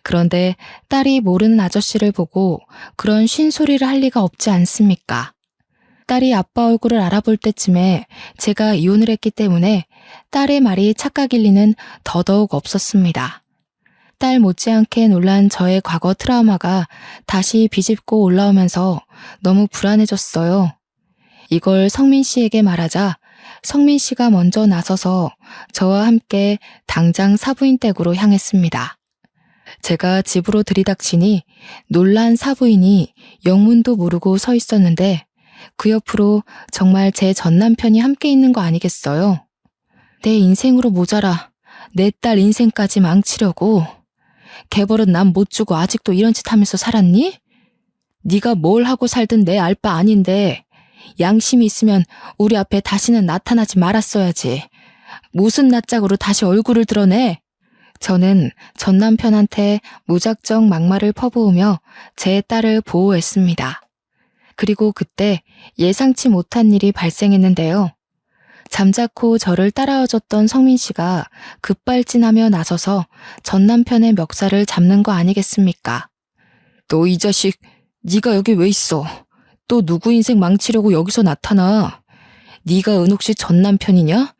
그런데 딸이 모르는 아저씨를 보고 그런 쉰소리를 할 리가 없지 않습니까? 딸이 아빠 얼굴을 알아볼 때쯤에 제가 이혼을 했기 때문에 딸의 말이 착각일 리는 더더욱 없었습니다. 딸 못지않게 놀란 저의 과거 트라우마가 다시 비집고 올라오면서 너무 불안해졌어요. 이걸 성민 씨에게 말하자 성민 씨가 먼저 나서서 저와 함께 당장 사부인 댁으로 향했습니다. 제가 집으로 들이닥치니 놀란 사부인이 영문도 모르고 서 있었는데 그 옆으로 정말 제 전남편이 함께 있는 거 아니겠어요? 내 인생으로 모자라 내 딸 인생까지 망치려고. 개벌은 남 못 주고 아직도 이런 짓 하면서 살았니? 네가 뭘 하고 살든 내 알 바 아닌데 양심이 있으면 우리 앞에 다시는 나타나지 말았어야지. 무슨 낯짝으로 다시 얼굴을 드러내? 저는 전 남편한테 무작정 막말을 퍼부으며 제 딸을 보호했습니다. 그리고 그때 예상치 못한 일이 발생했는데요. 잠자코 저를 따라와줬던 성민 씨가 급발진하며 나서서 전 남편의 멱살을 잡는 거 아니겠습니까? 너 이 자식, 네가 여기 왜 있어? 또 누구 인생 망치려고 여기서 나타나? 네가 은옥 씨 전 남편이냐?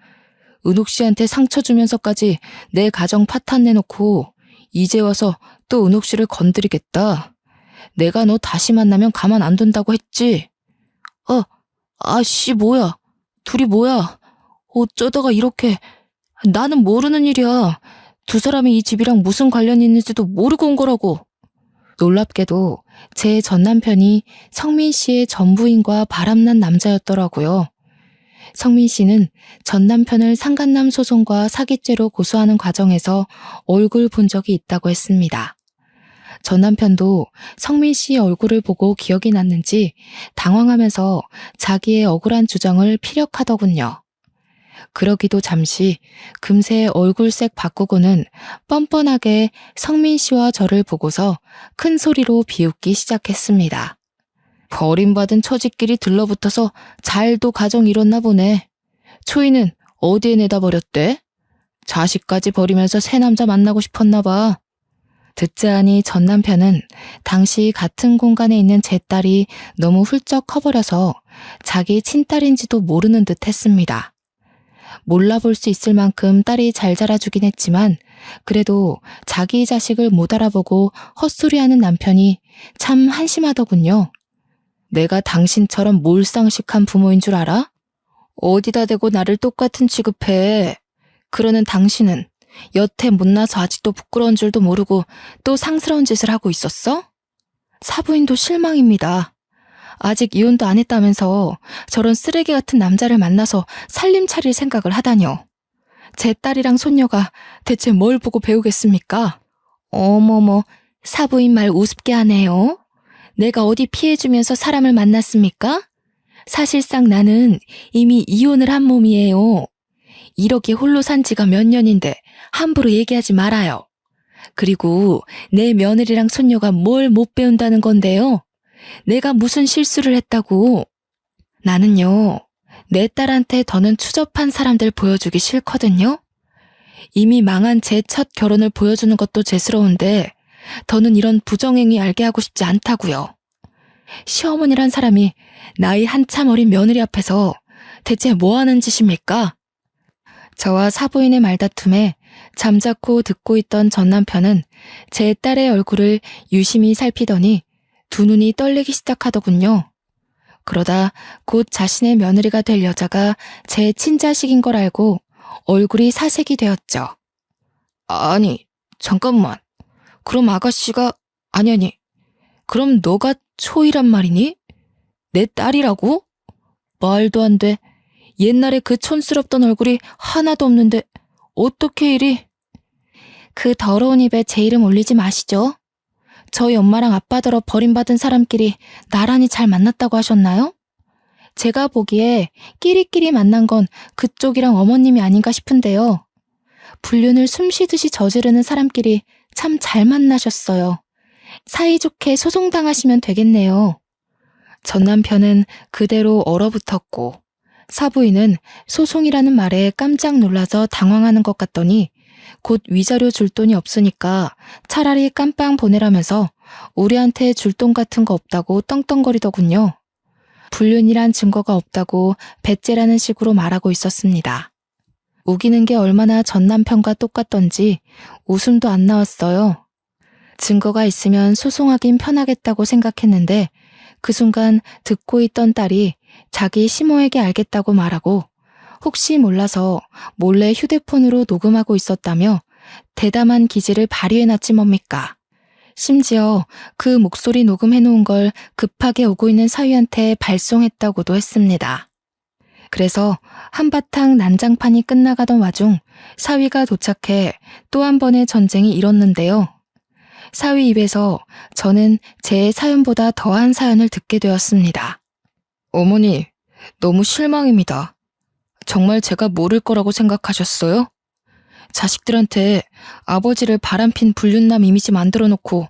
은옥 씨한테 상처 주면서까지 내 가정 파탄 내놓고 이제 와서 또 은옥 씨를 건드리겠다. 내가 너 다시 만나면 가만 안 둔다고 했지? 아씨 뭐야? 둘이 뭐야? 어쩌다가 이렇게. 나는 모르는 일이야. 두 사람이 이 집이랑 무슨 관련이 있는지도 모르고 온 거라고. 놀랍게도 제 전남편이 성민 씨의 전부인과 바람난 남자였더라고요. 성민 씨는 전남편을 상간남 소송과 사기죄로 고소하는 과정에서 얼굴 본 적이 있다고 했습니다. 전남편도 성민 씨의 얼굴을 보고 기억이 났는지 당황하면서 자기의 억울한 주장을 피력하더군요. 그러기도 잠시 금세 얼굴색 바꾸고는 뻔뻔하게 성민 씨와 저를 보고서 큰 소리로 비웃기 시작했습니다. 버림받은 처지끼리 들러붙어서 잘도 가정 이뤘나 보네. 초이는 어디에 내다 버렸대? 자식까지 버리면서 새 남자 만나고 싶었나 봐. 듣자 하니 전 남편은 당시 같은 공간에 있는 제 딸이 너무 훌쩍 커버려서 자기 친딸인지도 모르는 듯 했습니다. 몰라볼 수 있을 만큼 딸이 잘 자라주긴 했지만 그래도 자기 자식을 못 알아보고 헛소리하는 남편이 참 한심하더군요. 내가 당신처럼 몰상식한 부모인 줄 알아? 어디다 대고 나를 똑같은 취급해. 그러는 당신은 여태 못나서 아직도 부끄러운 줄도 모르고 또 상스러운 짓을 하고 있었어? 사부인도 실망입니다. 아직 이혼도 안 했다면서 저런 쓰레기 같은 남자를 만나서 살림 차릴 생각을 하다뇨. 제 딸이랑 손녀가 대체 뭘 보고 배우겠습니까? 어머머, 사부인 말 우습게 하네요. 내가 어디 피해주면서 사람을 만났습니까? 사실상 나는 이미 이혼을 한 몸이에요. 이렇게 홀로 산 지가 몇 년인데 함부로 얘기하지 말아요. 그리고 내 며느리랑 손녀가 뭘 못 배운다는 건데요. 내가 무슨 실수를 했다고. 나는요, 내 딸한테 더는 추접한 사람들 보여주기 싫거든요. 이미 망한 제 첫 결혼을 보여주는 것도 죄스러운데 더는 이런 부정행위 알게 하고 싶지 않다고요. 시어머니란 사람이 나이 한참 어린 며느리 앞에서 대체 뭐 하는 짓입니까? 저와 사부인의 말다툼에 잠자코 듣고 있던 전 남편은 제 딸의 얼굴을 유심히 살피더니 두 눈이 떨리기 시작하더군요. 그러다 곧 자신의 며느리가 될 여자가 제 친자식인 걸 알고 얼굴이 사색이 되었죠. 아니, 잠깐만. 그럼 아가씨가, 아니. 그럼 너가 초이란 말이니? 내 딸이라고? 말도 안 돼. 옛날에 그 촌스럽던 얼굴이 하나도 없는데 어떻게 이리. 그 더러운 입에 제 이름 올리지 마시죠. 저희 엄마랑 아빠더러 버림받은 사람끼리 나란히 잘 만났다고 하셨나요? 제가 보기에 끼리끼리 만난 건 그쪽이랑 어머님이 아닌가 싶은데요. 불륜을 숨쉬듯이 저지르는 사람끼리 참 잘 만나셨어요. 사이좋게 소송당하시면 되겠네요. 전 남편은 그대로 얼어붙었고 사부인은 소송이라는 말에 깜짝 놀라서 당황하는 것 같더니 곧 위자료 줄 돈이 없으니까 차라리 깜빵 보내라면서 우리한테 줄 돈 같은 거 없다고 떵떵거리더군요. 불륜이란 증거가 없다고 배째라는 식으로 말하고 있었습니다. 우기는 게 얼마나 전 남편과 똑같던지 웃음도 안 나왔어요. 증거가 있으면 소송하긴 편하겠다고 생각했는데 그 순간 듣고 있던 딸이 자기 시모에게 알겠다고 말하고 혹시 몰라서 몰래 휴대폰으로 녹음하고 있었다며 대담한 기질을 발휘해놨지 뭡니까. 심지어 그 목소리 녹음해놓은 걸 급하게 오고 있는 사위한테 발송했다고도 했습니다. 그래서 한바탕 난장판이 끝나가던 와중 사위가 도착해 또 한 번의 전쟁이 일었는데요. 사위 입에서 저는 제 사연보다 더한 사연을 듣게 되었습니다. 어머니, 너무 실망입니다. 정말 제가 모를 거라고 생각하셨어요? 자식들한테 아버지를 바람핀 불륜남 이미지 만들어 놓고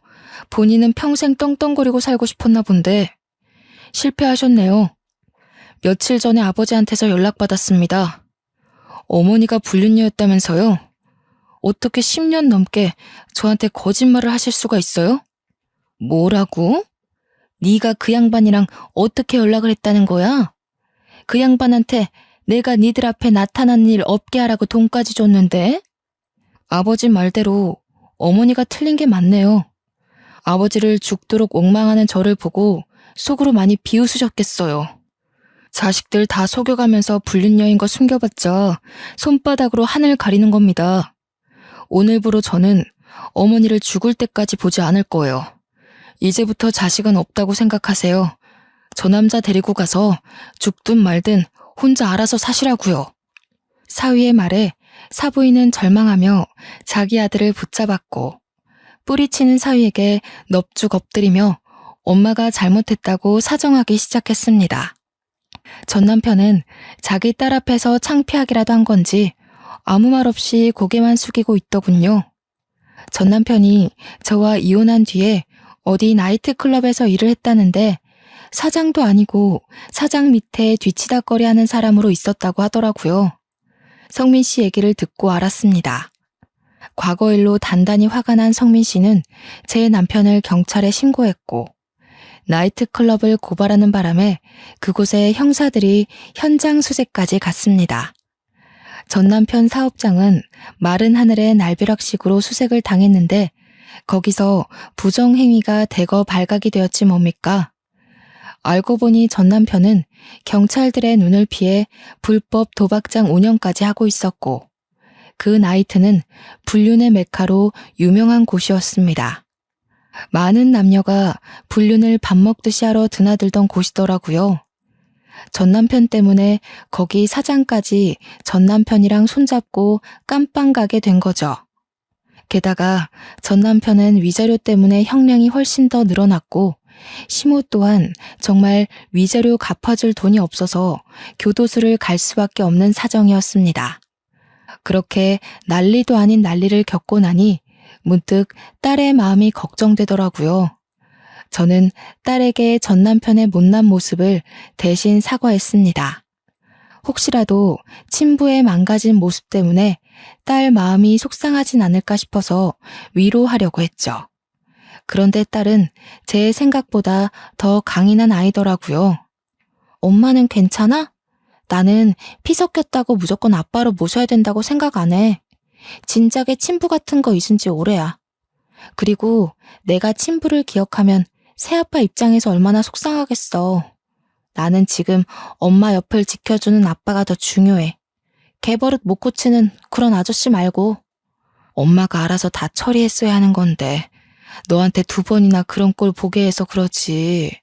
본인은 평생 떵떵거리고 살고 싶었나 본데 실패하셨네요. 며칠 전에 아버지한테서 연락받았습니다. 어머니가 불륜녀였다면서요? 어떻게 10년 넘게 저한테 거짓말을 하실 수가 있어요? 뭐라고? 네가 그 양반이랑 어떻게 연락을 했다는 거야? 그 양반한테 내가 니들 앞에 나타나는 일 없게 하라고 돈까지 줬는데? 아버지 말대로 어머니가 틀린 게 맞네요. 아버지를 죽도록 옥망하는 저를 보고 속으로 많이 비웃으셨겠어요. 자식들 다 속여가면서 불륜녀인 거 숨겨봤자 손바닥으로 하늘 가리는 겁니다. 오늘부로 저는 어머니를 죽을 때까지 보지 않을 거예요. 이제부터 자식은 없다고 생각하세요. 저 남자 데리고 가서 죽든 말든 혼자 알아서 사시라고요. 사위의 말에 사부인은 절망하며 자기 아들을 붙잡았고 뿌리치는 사위에게 넙죽 엎드리며 엄마가 잘못했다고 사정하기 시작했습니다. 전 남편은 자기 딸 앞에서 창피하기라도 한 건지 아무 말 없이 고개만 숙이고 있더군요. 전 남편이 저와 이혼한 뒤에 어디 나이트클럽에서 일을 했다는데 사장도 아니고 사장 밑에 뒤치다꺼리하는 사람으로 있었다고 하더라고요. 성민 씨 얘기를 듣고 알았습니다. 과거 일로 단단히 화가 난 성민 씨는 제 남편을 경찰에 신고했고 나이트클럽을 고발하는 바람에 그곳에 형사들이 현장 수색까지 갔습니다. 전 남편 사업장은 마른 하늘의 날벼락식으로 수색을 당했는데 거기서 부정행위가 대거 발각이 되었지 뭡니까? 알고 보니 전 남편은 경찰들의 눈을 피해 불법 도박장 운영까지 하고 있었고 그 나이트는 불륜의 메카로 유명한 곳이었습니다. 많은 남녀가 불륜을 밥 먹듯이 하러 드나들던 곳이더라고요. 전 남편 때문에 거기 사장까지 전 남편이랑 손잡고 깜빵 가게 된 거죠. 게다가 전 남편은 위자료 때문에 형량이 훨씬 더 늘어났고 시모 또한 정말 위자료 갚아줄 돈이 없어서 교도소를 갈 수밖에 없는 사정이었습니다. 그렇게 난리도 아닌 난리를 겪고 나니 문득 딸의 마음이 걱정되더라고요. 저는 딸에게 전 남편의 못난 모습을 대신 사과했습니다. 혹시라도 친부의 망가진 모습 때문에 딸 마음이 속상하진 않을까 싶어서 위로하려고 했죠. 그런데 딸은 제 생각보다 더 강인한 아이더라고요. 엄마는 괜찮아? 나는 피 섞였다고 무조건 아빠로 모셔야 된다고 생각 안 해. 진작에 친부 같은 거 잊은 지 오래야. 그리고 내가 친부를 기억하면 새아빠 입장에서 얼마나 속상하겠어. 나는 지금 엄마 옆을 지켜주는 아빠가 더 중요해. 개버릇 못 고치는 그런 아저씨 말고. 엄마가 알아서 다 처리했어야 하는 건데 너한테 2번이나 그런 꼴 보게 해서 그러지.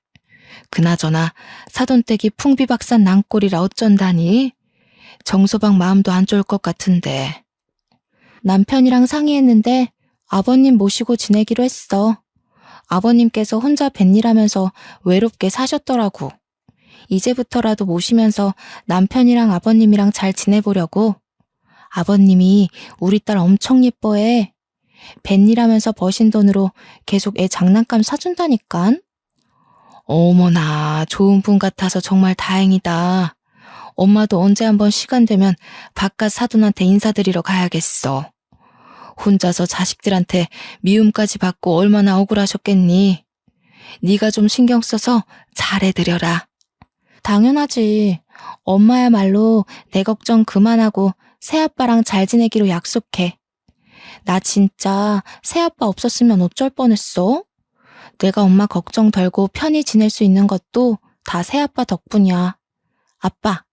그나저나 사돈댁이 풍비박산 난 꼴이라 어쩐다니? 정서방 마음도 안 좋을 것 같은데. 남편이랑 상의했는데 아버님 모시고 지내기로 했어. 아버님께서 혼자 뱃일하면서 외롭게 사셨더라고. 이제부터라도 모시면서 남편이랑 아버님이랑 잘 지내보려고. 아버님이 우리 딸 엄청 예뻐해. 뱃일하면서 버신 돈으로 계속 애 장난감 사준다니깐. 어머나, 좋은 분 같아서 정말 다행이다. 엄마도 언제 한번 시간 되면 바깥 사돈한테 인사드리러 가야겠어. 혼자서 자식들한테 미움까지 받고 얼마나 억울하셨겠니. 네가 좀 신경 써서 잘해드려라. 당연하지. 엄마야말로 내 걱정 그만하고 새아빠랑 잘 지내기로 약속해. 나 진짜 새아빠 없었으면 어쩔 뻔했어. 내가 엄마 걱정 덜고 편히 지낼 수 있는 것도 다 새아빠 덕분이야. 아빠,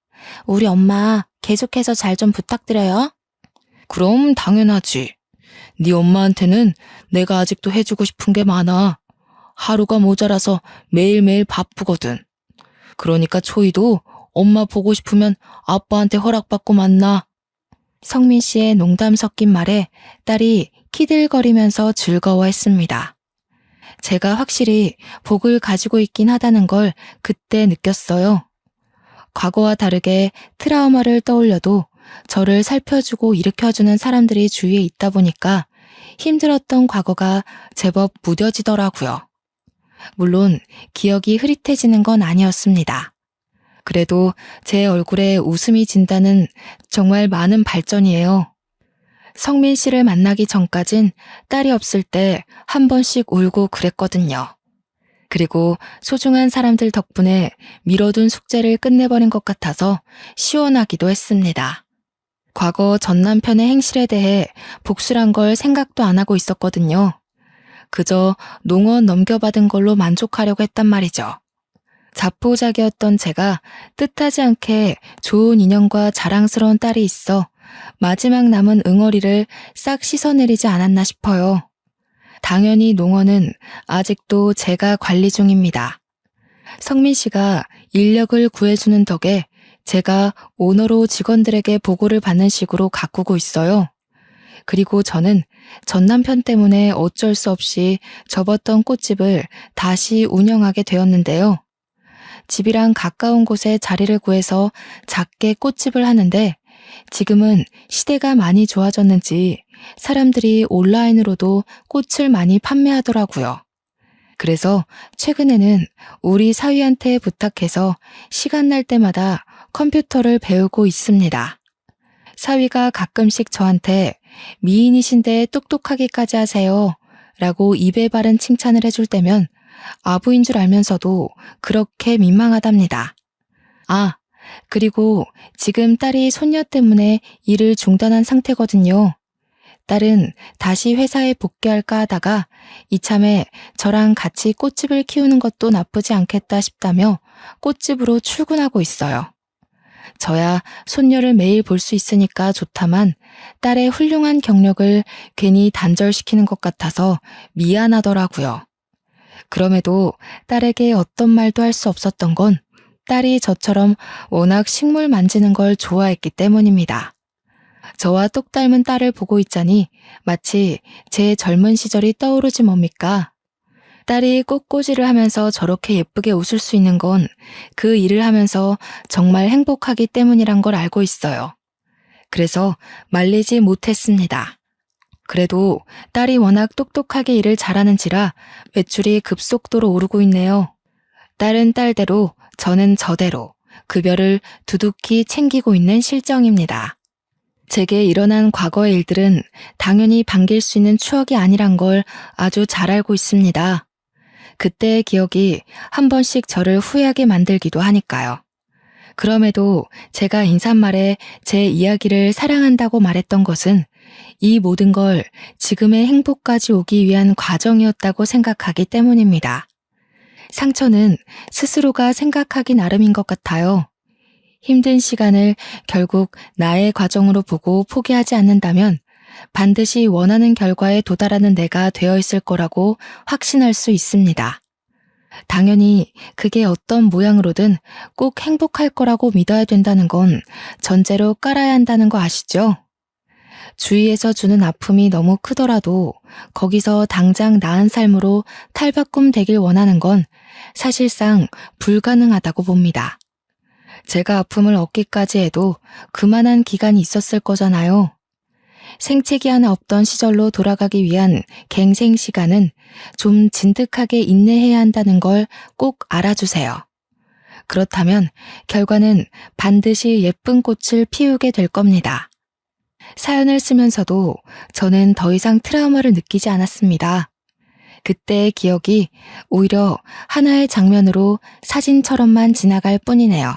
우리 엄마 계속해서 잘 좀 부탁드려요. 그럼 당연하지. 네 엄마한테는 내가 아직도 해주고 싶은 게 많아. 하루가 모자라서 매일매일 바쁘거든. 그러니까 초이도 엄마 보고 싶으면 아빠한테 허락받고 만나. 성민 씨의 농담 섞인 말에 딸이 키들거리면서 즐거워했습니다. 제가 확실히 복을 가지고 있긴 하다는 걸 그때 느꼈어요. 과거와 다르게 트라우마를 떠올려도 저를 살펴주고 일으켜주는 사람들이 주위에 있다 보니까 힘들었던 과거가 제법 무뎌지더라고요. 물론 기억이 흐릿해지는 건 아니었습니다. 그래도 제 얼굴에 웃음이 진다는 정말 많은 발전이에요. 성민 씨를 만나기 전까진 딸이 없을 때 한 번씩 울고 그랬거든요. 그리고 소중한 사람들 덕분에 미뤄둔 숙제를 끝내버린 것 같아서 시원하기도 했습니다. 과거 전 남편의 행실에 대해 복수란 걸 생각도 안 하고 있었거든요. 그저 농원 넘겨받은 걸로 만족하려고 했단 말이죠. 자포자기였던 제가 뜻하지 않게 좋은 인연과 자랑스러운 딸이 있어 마지막 남은 응어리를 싹 씻어내리지 않았나 싶어요. 당연히 농원은 아직도 제가 관리 중입니다. 성민 씨가 인력을 구해주는 덕에 제가 오너로 직원들에게 보고를 받는 식으로 가꾸고 있어요. 그리고 저는 전 남편 때문에 어쩔 수 없이 접었던 꽃집을 다시 운영하게 되었는데요. 집이랑 가까운 곳에 자리를 구해서 작게 꽃집을 하는데 지금은 시대가 많이 좋아졌는지 사람들이 온라인으로도 꽃을 많이 판매하더라고요. 그래서 최근에는 우리 사위한테 부탁해서 시간 날 때마다 컴퓨터를 배우고 있습니다. 사위가 가끔씩 저한테 미인이신데 똑똑하기까지 하세요 라고 입에 바른 칭찬을 해줄 때면 아부인 줄 알면서도 그렇게 민망하답니다. 아, 그리고 지금 딸이 손녀 때문에 일을 중단한 상태거든요. 딸은 다시 회사에 복귀할까 하다가 이참에 저랑 같이 꽃집을 키우는 것도 나쁘지 않겠다 싶다며 꽃집으로 출근하고 있어요. 저야 손녀를 매일 볼 수 있으니까 좋다만 딸의 훌륭한 경력을 괜히 단절시키는 것 같아서 미안하더라고요. 그럼에도 딸에게 어떤 말도 할 수 없었던 건 딸이 저처럼 워낙 식물 만지는 걸 좋아했기 때문입니다. 저와 똑 닮은 딸을 보고 있자니 마치 제 젊은 시절이 떠오르지 뭡니까? 딸이 꽃꽂이를 하면서 저렇게 예쁘게 웃을 수 있는 건 그 일을 하면서 정말 행복하기 때문이란 걸 알고 있어요. 그래서 말리지 못했습니다. 그래도 딸이 워낙 똑똑하게 일을 잘하는지라 매출이 급속도로 오르고 있네요. 딸은 딸대로 저는 저대로 급여를 두둑히 챙기고 있는 실정입니다. 제게 일어난 과거의 일들은 당연히 반길 수 있는 추억이 아니란 걸 아주 잘 알고 있습니다. 그때의 기억이 한 번씩 저를 후회하게 만들기도 하니까요. 그럼에도 제가 인사말에 제 이야기를 사랑한다고 말했던 것은 이 모든 걸 지금의 행복까지 오기 위한 과정이었다고 생각하기 때문입니다. 상처는 스스로가 생각하기 나름인 것 같아요. 힘든 시간을 결국 나의 과정으로 보고 포기하지 않는다면 반드시 원하는 결과에 도달하는 내가 되어 있을 거라고 확신할 수 있습니다. 당연히 그게 어떤 모양으로든 꼭 행복할 거라고 믿어야 된다는 건 전제로 깔아야 한다는 거 아시죠? 주위에서 주는 아픔이 너무 크더라도 거기서 당장 나은 삶으로 탈바꿈 되길 원하는 건 사실상 불가능하다고 봅니다. 제가 아픔을 얻기까지 해도 그만한 기간이 있었을 거잖아요. 생채기 하나 없던 시절로 돌아가기 위한 갱생 시간은 좀 진득하게 인내해야 한다는 걸 꼭 알아주세요. 그렇다면 결과는 반드시 예쁜 꽃을 피우게 될 겁니다. 사연을 쓰면서도 저는 더 이상 트라우마를 느끼지 않았습니다. 그때의 기억이 오히려 하나의 장면으로 사진처럼만 지나갈 뿐이네요.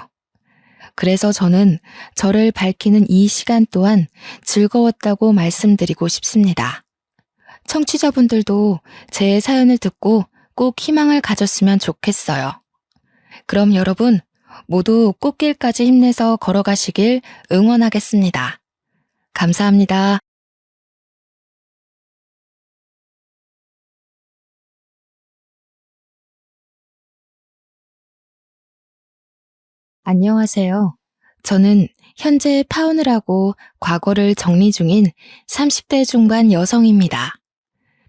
그래서 저는 저를 밝히는 이 시간 또한 즐거웠다고 말씀드리고 싶습니다. 청취자분들도 제 사연을 듣고 꼭 희망을 가졌으면 좋겠어요. 그럼 여러분 모두 꽃길까지 힘내서 걸어가시길 응원하겠습니다. 감사합니다. 안녕하세요. 저는 현재 파혼을 하고 과거를 정리 중인 30대 중반 여성입니다.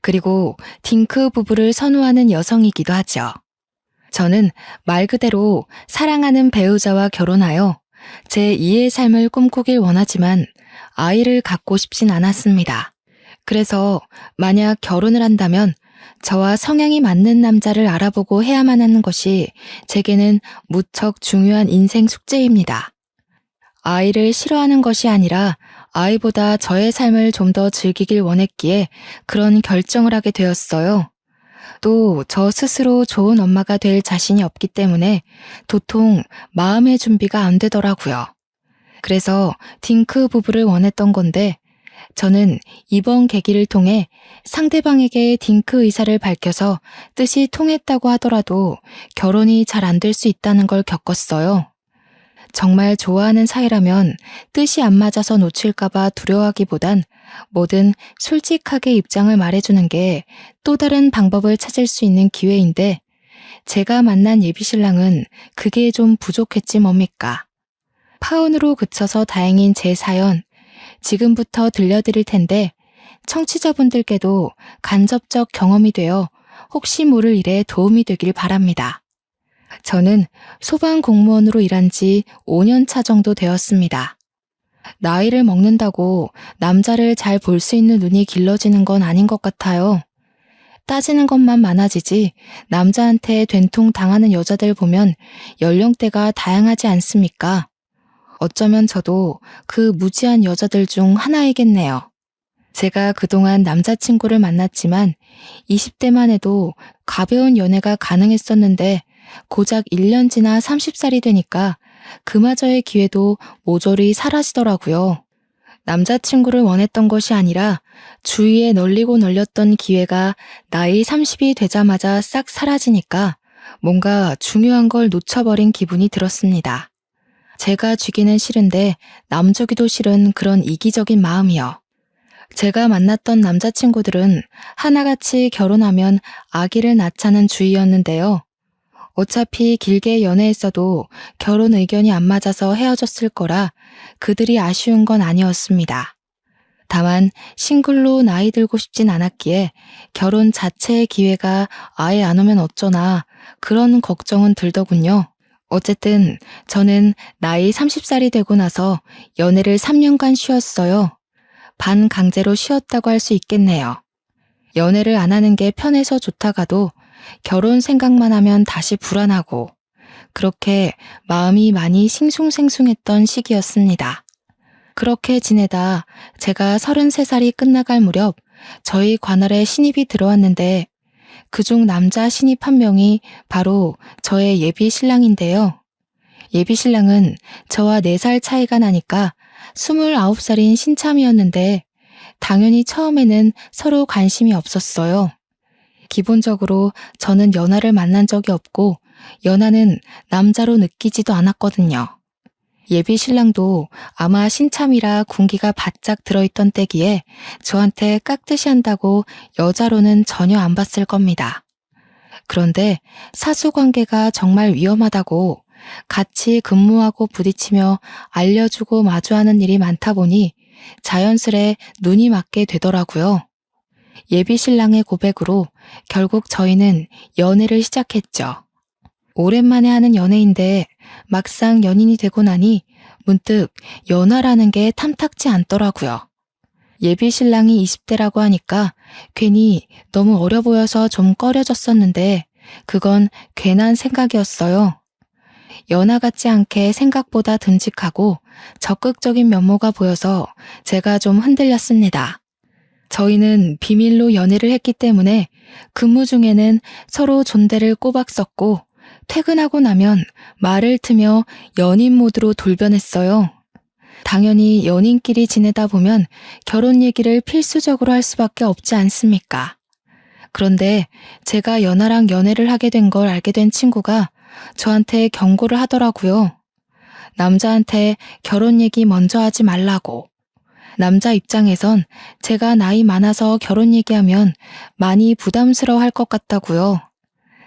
그리고 딩크 부부를 선호하는 여성이기도 하죠. 저는 말 그대로 사랑하는 배우자와 결혼하여 제2의 삶을 꿈꾸길 원하지만 아이를 갖고 싶진 않았습니다. 그래서 만약 결혼을 한다면 저와 성향이 맞는 남자를 알아보고 해야만 하는 것이 제게는 무척 중요한 인생 숙제입니다. 아이를 싫어하는 것이 아니라 아이보다 저의 삶을 좀 더 즐기길 원했기에 그런 결정을 하게 되었어요. 또 저 스스로 좋은 엄마가 될 자신이 없기 때문에 도통 마음의 준비가 안 되더라고요. 그래서 딩크 부부를 원했던 건데 저는 이번 계기를 통해 상대방에게 딩크 의사를 밝혀서 뜻이 통했다고 하더라도 결혼이 잘 안 될 수 있다는 걸 겪었어요. 정말 좋아하는 사이라면 뜻이 안 맞아서 놓칠까봐 두려워하기보단 뭐든 솔직하게 입장을 말해주는 게 또 다른 방법을 찾을 수 있는 기회인데 제가 만난 예비신랑은 그게 좀 부족했지 뭡니까. 파혼으로 그쳐서 다행인 제 사연 지금부터 들려드릴 텐데 청취자분들께도 간접적 경험이 되어 혹시 모를 일에 도움이 되길 바랍니다. 저는 소방공무원으로 일한 지 5년 차 정도 되었습니다. 나이를 먹는다고 남자를 잘 볼 수 있는 눈이 길러지는 건 아닌 것 같아요. 따지는 것만 많아지지 남자한테 된통 당하는 여자들 보면 연령대가 다양하지 않습니까? 어쩌면 저도 그 무지한 여자들 중 하나이겠네요. 제가 그동안 남자친구를 만났지만 20대만 해도 가벼운 연애가 가능했었는데 고작 1년 지나 30살이 되니까 그마저의 기회도 모조리 사라지더라고요. 남자친구를 원했던 것이 아니라 주위에 널리고 널렸던 기회가 나이 30이 되자마자 싹 사라지니까 뭔가 중요한 걸 놓쳐버린 기분이 들었습니다. 제가 쥐기는 싫은데 남주기도 싫은 그런 이기적인 마음이요. 제가 만났던 남자친구들은 하나같이 결혼하면 아기를 낳자는 주의였는데요. 어차피 길게 연애했어도 결혼 의견이 안 맞아서 헤어졌을 거라 그들이 아쉬운 건 아니었습니다. 다만 싱글로 나이 들고 싶진 않았기에 결혼 자체의 기회가 아예 안 오면 어쩌나 그런 걱정은 들더군요. 어쨌든 저는 나이 30살이 되고 나서 연애를 3년간 쉬었어요. 반강제로 쉬었다고 할 수 있겠네요. 연애를 안 하는 게 편해서 좋다가도 결혼 생각만 하면 다시 불안하고 그렇게 마음이 많이 싱숭생숭했던 시기였습니다. 그렇게 지내다 제가 33살이 끝나갈 무렵 저희 관할에 신입이 들어왔는데 그중 남자 신입 한 명이 바로 저의 예비 신랑인데요. 예비 신랑은 저와 4살 차이가 나니까 29살인 신참이었는데 당연히 처음에는 서로 관심이 없었어요. 기본적으로 저는 연하를 만난 적이 없고 연하는 남자로 느끼지도 않았거든요. 예비 신랑도 아마 신참이라 군기가 바짝 들어있던 때기에 저한테 깍듯이 한다고 여자로는 전혀 안 봤을 겁니다. 그런데 사수관계가 정말 위험하다고 같이 근무하고 부딪히며 알려주고 마주하는 일이 많다 보니 자연스레 눈이 맞게 되더라고요. 예비 신랑의 고백으로 결국 저희는 연애를 시작했죠. 오랜만에 하는 연애인데 막상 연인이 되고 나니 문득 연하라는 게 탐탁지 않더라고요. 예비 신랑이 20대라고 하니까 괜히 너무 어려 보여서 좀 꺼려졌었는데 그건 괜한 생각이었어요. 연하 같지 않게 생각보다 듬직하고 적극적인 면모가 보여서 제가 좀 흔들렸습니다. 저희는 비밀로 연애를 했기 때문에 근무 중에는 서로 존대를 꼬박 썼고 퇴근하고 나면 말을 트며 연인 모드로 돌변했어요. 당연히 연인끼리 지내다 보면 결혼 얘기를 필수적으로 할 수밖에 없지 않습니까? 그런데 제가 연하랑 연애를 하게 된 걸 알게 된 친구가 저한테 경고를 하더라고요. 남자한테 결혼 얘기 먼저 하지 말라고. 남자 입장에선 제가 나이 많아서 결혼 얘기하면 많이 부담스러워 할 것 같다고요.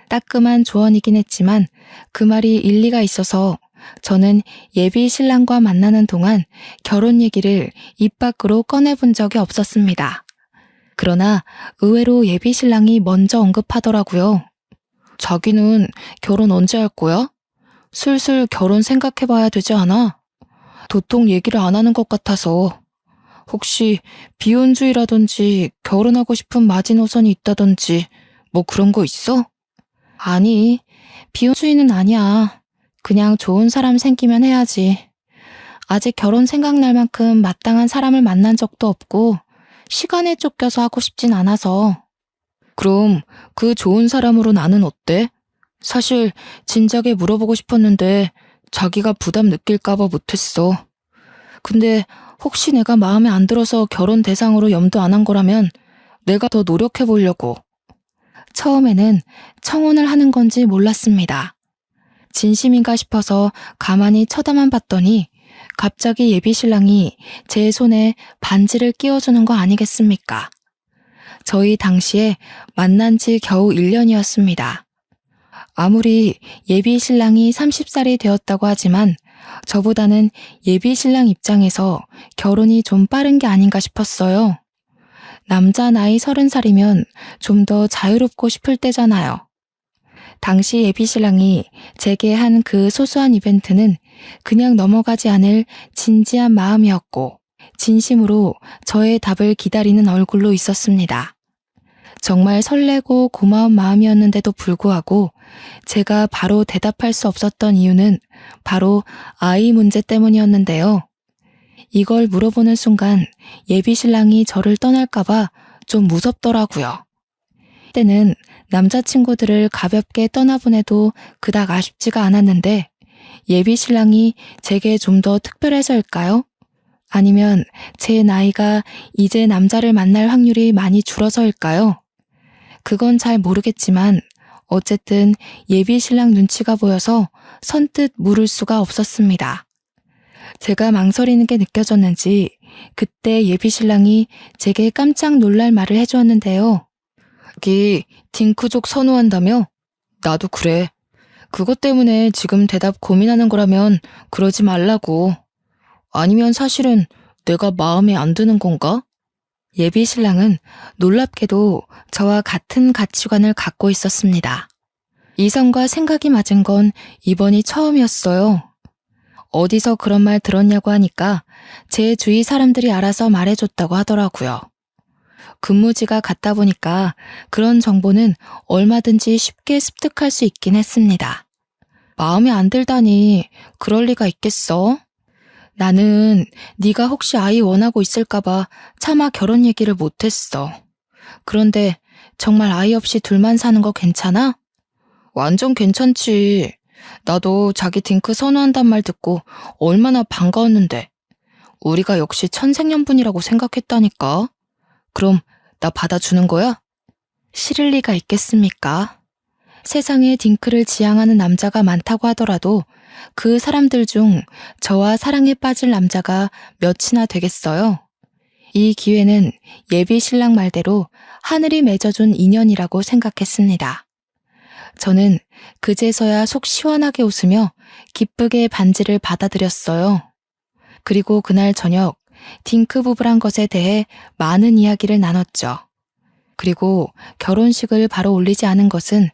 따끔한 조언이긴 했지만 그 말이 일리가 있어서 저는 예비 신랑과 만나는 동안 결혼 얘기를 입 밖으로 꺼내본 적이 없었습니다. 그러나 의외로 예비 신랑이 먼저 언급하더라고요. 자기는 결혼 언제 할 거야? 슬슬 결혼 생각해봐야 되지 않아? 도통 얘기를 안 하는 것 같아서. 혹시 비혼주의라든지 결혼하고 싶은 마지노선이 있다든지 뭐 그런 거 있어? 아니, 비혼주의는 아니야. 그냥 좋은 사람 생기면 해야지. 아직 결혼 생각날 만큼 마땅한 사람을 만난 적도 없고 시간에 쫓겨서 하고 싶진 않아서. 그럼 그 좋은 사람으로 나는 어때? 사실 진작에 물어보고 싶었는데 자기가 부담 느낄까봐 못했어. 근데 혹시 내가 마음에 안 들어서 결혼 대상으로 염두 안 한 거라면 내가 더 노력해 보려고. 처음에는 청혼을 하는 건지 몰랐습니다. 진심인가 싶어서 가만히 쳐다만 봤더니 갑자기 예비 신랑이 제 손에 반지를 끼워주는 거 아니겠습니까? 저희 당시에 만난 지 겨우 1년이었습니다. 아무리 예비 신랑이 30살이 되었다고 하지만 저보다는 예비 신랑 입장에서 결혼이 좀 빠른 게 아닌가 싶었어요. 남자 나이 30살이면 좀 더 자유롭고 싶을 때잖아요. 당시 예비 신랑이 제게 한 그 소소한 이벤트는 그냥 넘어가지 않을 진지한 마음이었고 진심으로 저의 답을 기다리는 얼굴로 있었습니다. 정말 설레고 고마운 마음이었는데도 불구하고 제가 바로 대답할 수 없었던 이유는 바로 아이 문제 때문이었는데요. 이걸 물어보는 순간 예비 신랑이 저를 떠날까봐 좀 무섭더라고요. 때는 남자친구들을 가볍게 떠나보내도 그닥 아쉽지가 않았는데 예비 신랑이 제게 좀 더 특별해서일까요? 아니면 제 나이가 이제 남자를 만날 확률이 많이 줄어서일까요? 그건 잘 모르겠지만 어쨌든 예비 신랑 눈치가 보여서 선뜻 물을 수가 없었습니다. 제가 망설이는 게 느껴졌는지 그때 예비 신랑이 제게 깜짝 놀랄 말을 해주었는데요. 자기 딩크족 선호한다며? 나도 그래. 그것 때문에 지금 대답 고민하는 거라면 그러지 말라고. 아니면 사실은 내가 마음에 안 드는 건가? 예비 신랑은 놀랍게도 저와 같은 가치관을 갖고 있었습니다. 이성과 생각이 맞은 건 이번이 처음이었어요. 어디서 그런 말 들었냐고 하니까 제 주위 사람들이 알아서 말해줬다고 하더라고요. 근무지가 같다 보니까 그런 정보는 얼마든지 쉽게 습득할 수 있긴 했습니다. 마음에 안 들다니 그럴 리가 있겠어? 나는 네가 혹시 아이 원하고 있을까봐 차마 결혼 얘기를 못했어. 그런데 정말 아이 없이 둘만 사는 거 괜찮아? 완전 괜찮지. 나도 자기 딩크 선호한단 말 듣고 얼마나 반가웠는데. 우리가 역시 천생연분이라고 생각했다니까. 그럼 나 받아주는 거야? 싫을 리가 있겠습니까? 세상에 딩크를 지향하는 남자가 많다고 하더라도 그 사람들 중 저와 사랑에 빠질 남자가 몇이나 되겠어요? 이 기회는 예비 신랑 말대로 하늘이 맺어준 인연이라고 생각했습니다. 저는 그제서야 속 시원하게 웃으며 기쁘게 반지를 받아들였어요. 그리고 그날 저녁 딩크 부부란 것에 대해 많은 이야기를 나눴죠. 그리고 결혼식을 바로 올리지 않은 것은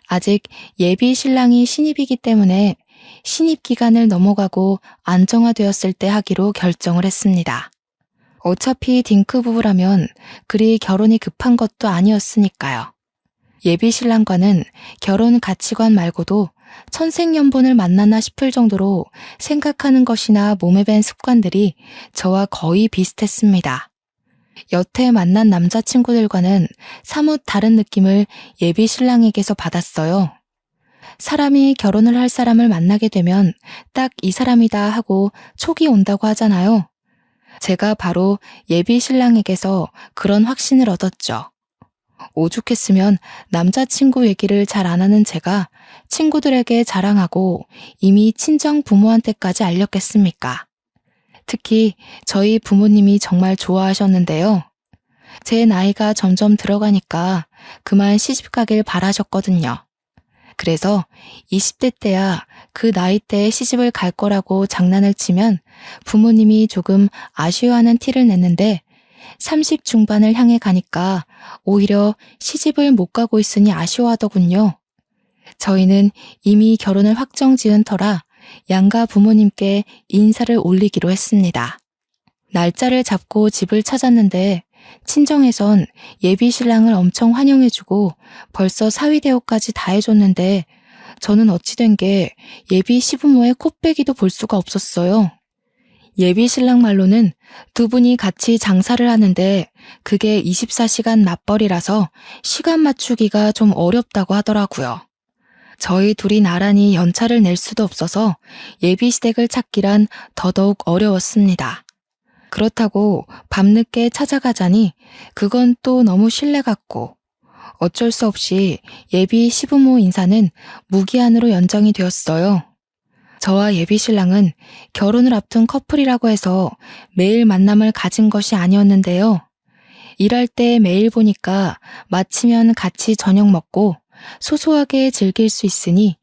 아직 예비 신랑이 신입이기 때문에 신입 기간을 넘어가고 안정화되었을 때 하기로 결정을 했습니다. 어차피 딩크 부부라면 그리 결혼이 급한 것도 아니었으니까요. 예비 신랑과는 결혼 가치관 말고도 천생연분을 만나나 싶을 정도로 생각하는 것이나 몸에 밴 습관들이 저와 거의 비슷했습니다. 여태 만난 남자친구들과는 사뭇 다른 느낌을 예비 신랑에게서 받았어요. 사람이 결혼을 할 사람을 만나게 되면 딱 이 사람이다 하고 촉이 온다고 하잖아요. 제가 바로 예비 신랑에게서 그런 확신을 얻었죠. 오죽했으면 남자친구 얘기를 잘 안 하는 제가 친구들에게 자랑하고 이미 친정 부모한테까지 알렸겠습니까? 특히 저희 부모님이 정말 좋아하셨는데요. 제 나이가 점점 들어가니까 그만 시집 가길 바라셨거든요. 그래서 20대 때야 그 나이 때에 시집을 갈 거라고 장난을 치면 부모님이 조금 아쉬워하는 티를 냈는데 30 중반을 향해 가니까 오히려 시집을 못 가고 있으니 아쉬워하더군요. 저희는 이미 결혼을 확정 지은 터라 양가 부모님께 인사를 올리기로 했습니다. 날짜를 잡고 집을 찾았는데 친정에선 예비 신랑을 엄청 환영해주고 벌써 사위 대우까지 다 해줬는데 저는 어찌된 게 예비 시부모의 코빼기도 볼 수가 없었어요. 예비 신랑 말로는 두 분이 같이 장사를 하는데 그게 24시간 맞벌이라서 시간 맞추기가 좀 어렵다고 하더라고요. 저희 둘이 나란히 연차를 낼 수도 없어서 예비 시댁을 찾기란 더더욱 어려웠습니다. 그렇다고 밤늦게 찾아가자니 그건 또 너무 신뢰 같고 어쩔 수 없이 예비 시부모 인사는 무기한으로 연장이 되었어요. 저와 예비 신랑은 결혼을 앞둔 커플이라고 해서 매일 만남을 가진 것이 아니었는데요. 일할 때 매일 보니까 마치면 같이 저녁 먹고 소소하게 즐길 수 있으니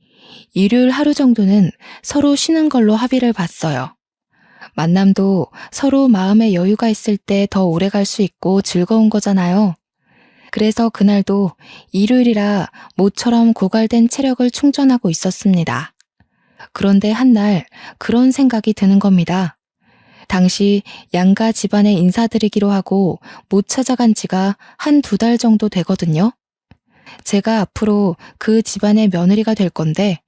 일요일 하루 정도는 서로 쉬는 걸로 합의를 봤어요. 만남도 서로 마음에 여유가 있을 때 더 오래 갈 수 있고 즐거운 거잖아요. 그래서 그날도 일요일이라 모처럼 고갈된 체력을 충전하고 있었습니다. 그런데 한날 그런 생각이 드는 겁니다. 당시 양가 집안에 인사드리기로 하고 못 찾아간 지가 한 2달 정도 되거든요. 제가 앞으로 그 집안의 며느리가 될 건데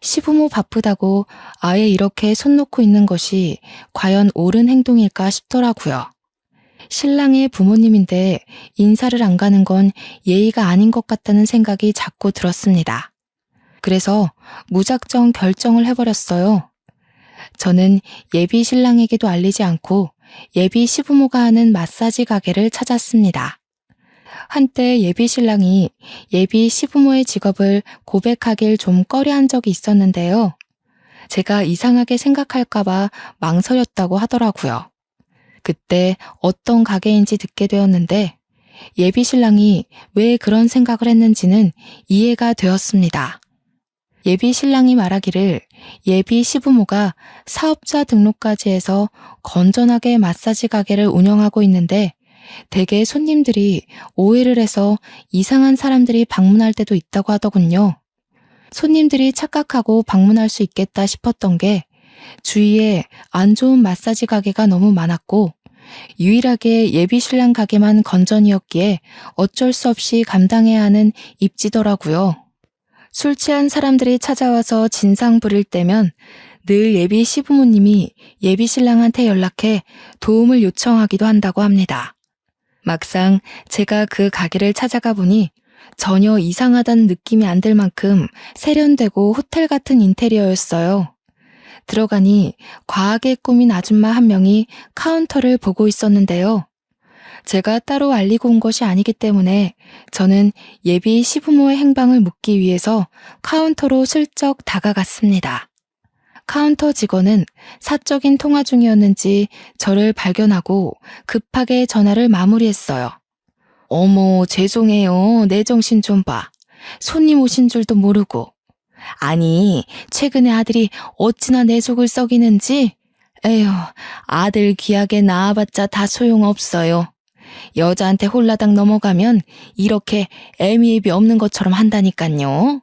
시부모 바쁘다고 아예 이렇게 손 놓고 있는 것이 과연 옳은 행동일까 싶더라고요. 신랑의 부모님인데 인사를 안 가는 건 예의가 아닌 것 같다는 생각이 자꾸 들었습니다. 그래서 무작정 결정을 해버렸어요. 저는 예비 신랑에게도 알리지 않고 예비 시부모가 하는 마사지 가게를 찾았습니다. 한때 예비 신랑이 예비 시부모의 직업을 고백하길 좀 꺼려한 적이 있었는데요. 제가 이상하게 생각할까봐 망설였다고 하더라고요. 그때 어떤 가게인지 듣게 되었는데 예비 신랑이 왜 그런 생각을 했는지는 이해가 되었습니다. 예비 신랑이 말하기를 예비 시부모가 사업자 등록까지 해서 건전하게 마사지 가게를 운영하고 있는데 대개 손님들이 오해를 해서 이상한 사람들이 방문할 때도 있다고 하더군요. 손님들이 착각하고 방문할 수 있겠다 싶었던 게 주위에 안 좋은 마사지 가게가 너무 많았고 유일하게 예비 신랑 가게만 건전이었기에 어쩔 수 없이 감당해야 하는 입지더라고요. 술 취한 사람들이 찾아와서 진상 부릴 때면 늘 예비 시부모님이 예비 신랑한테 연락해 도움을 요청하기도 한다고 합니다. 막상 제가 그 가게를 찾아가 보니 전혀 이상하다는 느낌이 안 들 만큼 세련되고 호텔 같은 인테리어였어요. 들어가니 과하게 꾸민 아줌마 한 명이 카운터를 보고 있었는데요. 제가 따로 알리고 온 것이 아니기 때문에 저는 예비 시부모의 행방을 묻기 위해서 카운터로 슬쩍 다가갔습니다. 카운터 직원은 사적인 통화 중이었는지 저를 발견하고 급하게 전화를 마무리했어요. 어머, 죄송해요. 내 정신 좀 봐. 손님 오신 줄도 모르고. 아니, 최근에 아들이 어찌나 내 속을 썩이는지. 에휴, 아들 귀하게 낳아봤자 다 소용없어요. 여자한테 홀라당 넘어가면 이렇게 애미애비 없는 것처럼 한다니깐요.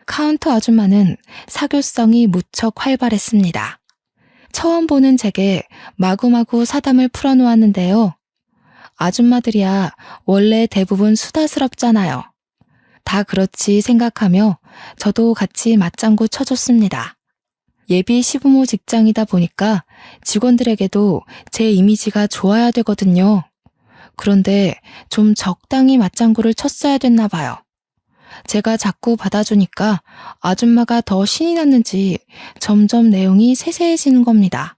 카운터 아줌마는 사교성이 무척 활발했습니다. 처음 보는 제게 마구마구 사담을 풀어놓았는데요. 아줌마들이야 원래 대부분 수다스럽잖아요. 다 그렇지 생각하며 저도 같이 맞장구 쳐줬습니다. 예비 시부모 직장이다 보니까 직원들에게도 제 이미지가 좋아야 되거든요. 그런데 좀 적당히 맞장구를 쳤어야 됐나 봐요. 제가 자꾸 받아주니까 아줌마가 더 신이 났는지 점점 내용이 세세해지는 겁니다.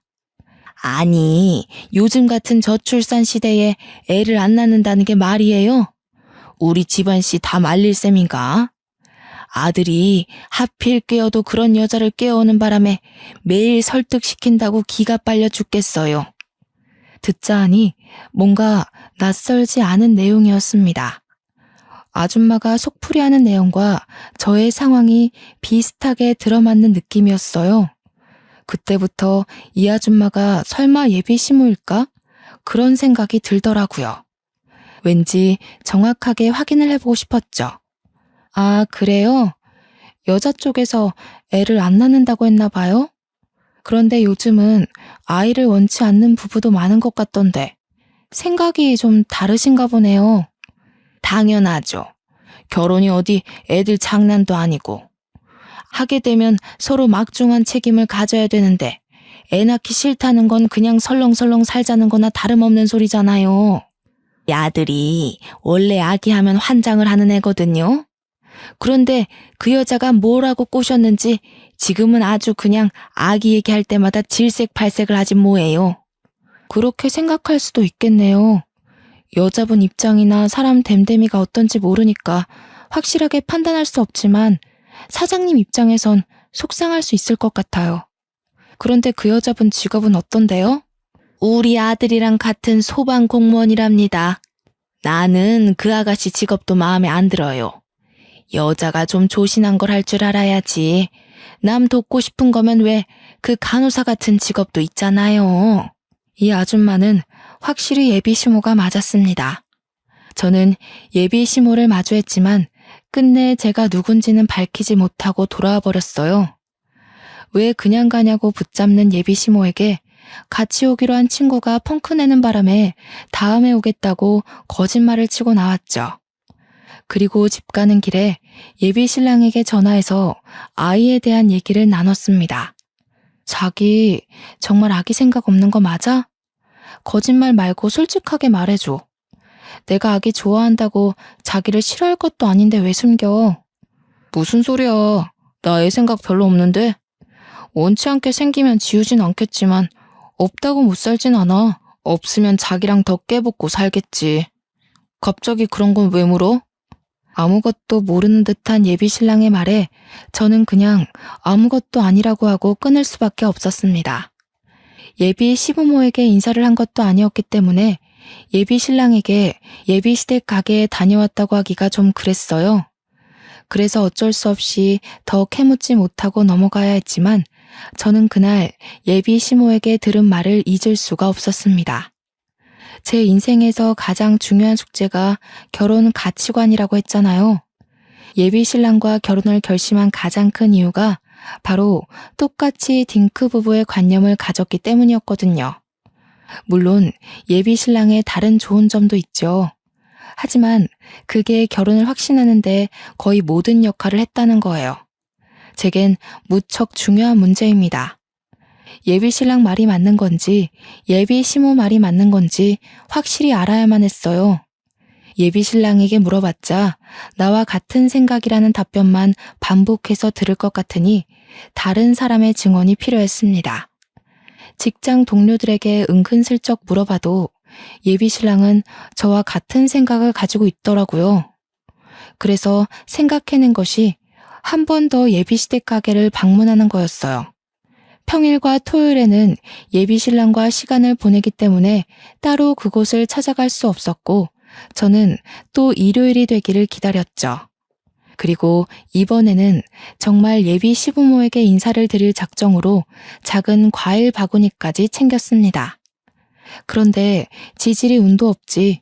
아니, 요즘 같은 저출산 시대에 애를 안 낳는다는 게 말이에요? 우리 집안씨 다 말릴 셈인가? 아들이 하필 깨어도 그런 여자를 깨우는 바람에 매일 설득시킨다고 기가 빨려 죽겠어요. 듣자 하니 뭔가 낯설지 않은 내용이었습니다. 아줌마가 속풀이하는 내용과 저의 상황이 비슷하게 들어맞는 느낌이었어요. 그때부터 이 아줌마가 설마 예비 시모일까? 그런 생각이 들더라고요. 왠지 정확하게 확인을 해보고 싶었죠. 아, 그래요? 여자 쪽에서 애를 안 낳는다고 했나 봐요? 그런데 요즘은 아이를 원치 않는 부부도 많은 것 같던데 생각이 좀 다르신가 보네요. 당연하죠. 결혼이 어디 애들 장난도 아니고. 하게 되면 서로 막중한 책임을 가져야 되는데 애 낳기 싫다는 건 그냥 설렁설렁 살자는 거나 다름없는 소리잖아요. 이 아들이 원래 아기하면 환장을 하는 애거든요. 그런데 그 여자가 뭐라고 꼬셨는지 지금은 아주 그냥 아기 얘기할 때마다 질색팔색을 하지 뭐예요. 그렇게 생각할 수도 있겠네요. 여자분 입장이나 사람 됨됨이가 어떤지 모르니까 확실하게 판단할 수 없지만 사장님 입장에선 속상할 수 있을 것 같아요. 그런데 그 여자분 직업은 어떤데요? 우리 아들이랑 같은 소방 공무원이랍니다. 나는 그 아가씨 직업도 마음에 안 들어요. 여자가 좀 조신한 걸 할 줄 알아야지. 남 돕고 싶은 거면 왜 그 간호사 같은 직업도 있잖아요. 이 아줌마는 확실히 예비 시모가 맞았습니다. 저는 예비 시모를 마주했지만 끝내 제가 누군지는 밝히지 못하고 돌아와 버렸어요. 왜 그냥 가냐고 붙잡는 예비 시모에게 같이 오기로 한 친구가 펑크내는 바람에 다음에 오겠다고 거짓말을 치고 나왔죠. 그리고 집 가는 길에 예비 신랑에게 전화해서 아이에 대한 얘기를 나눴습니다. 자기 정말 아기 생각 없는 거 맞아? 거짓말 말고 솔직하게 말해줘. 내가 아기 좋아한다고 자기를 싫어할 것도 아닌데 왜 숨겨? 무슨 소리야. 나 애 생각 별로 없는데. 원치 않게 생기면 지우진 않겠지만 없다고 못 살진 않아. 없으면 자기랑 더 깨붙고 살겠지. 갑자기 그런 건 왜 물어? 아무것도 모르는 듯한 예비 신랑의 말에 저는 그냥 아무것도 아니라고 하고 끊을 수밖에 없었습니다. 예비 시부모에게 인사를 한 것도 아니었기 때문에 예비 신랑에게 예비 시댁 가게에 다녀왔다고 하기가 좀 그랬어요. 그래서 어쩔 수 없이 더 캐묻지 못하고 넘어가야 했지만 저는 그날 예비 시모에게 들은 말을 잊을 수가 없었습니다. 제 인생에서 가장 중요한 숙제가 결혼 가치관이라고 했잖아요. 예비 신랑과 결혼을 결심한 가장 큰 이유가 바로 똑같이 딩크 부부의 관념을 가졌기 때문이었거든요. 물론 예비 신랑의 다른 좋은 점도 있죠. 하지만 그게 결혼을 확신하는데 거의 모든 역할을 했다는 거예요. 제겐 무척 중요한 문제입니다. 예비 신랑 말이 맞는 건지 예비 시모 말이 맞는 건지 확실히 알아야만 했어요. 예비 신랑에게 물어봤자 나와 같은 생각이라는 답변만 반복해서 들을 것 같으니 다른 사람의 증언이 필요했습니다. 직장 동료들에게 은근슬쩍 물어봐도 예비 신랑은 저와 같은 생각을 가지고 있더라고요. 그래서 생각해낸 것이 한 번 더 예비시댁 가게를 방문하는 거였어요. 평일과 토요일에는 예비 신랑과 시간을 보내기 때문에 따로 그곳을 찾아갈 수 없었고 저는 또 일요일이 되기를 기다렸죠. 그리고 이번에는 정말 예비 시부모에게 인사를 드릴 작정으로 작은 과일 바구니까지 챙겼습니다. 그런데 지질이 운도 없지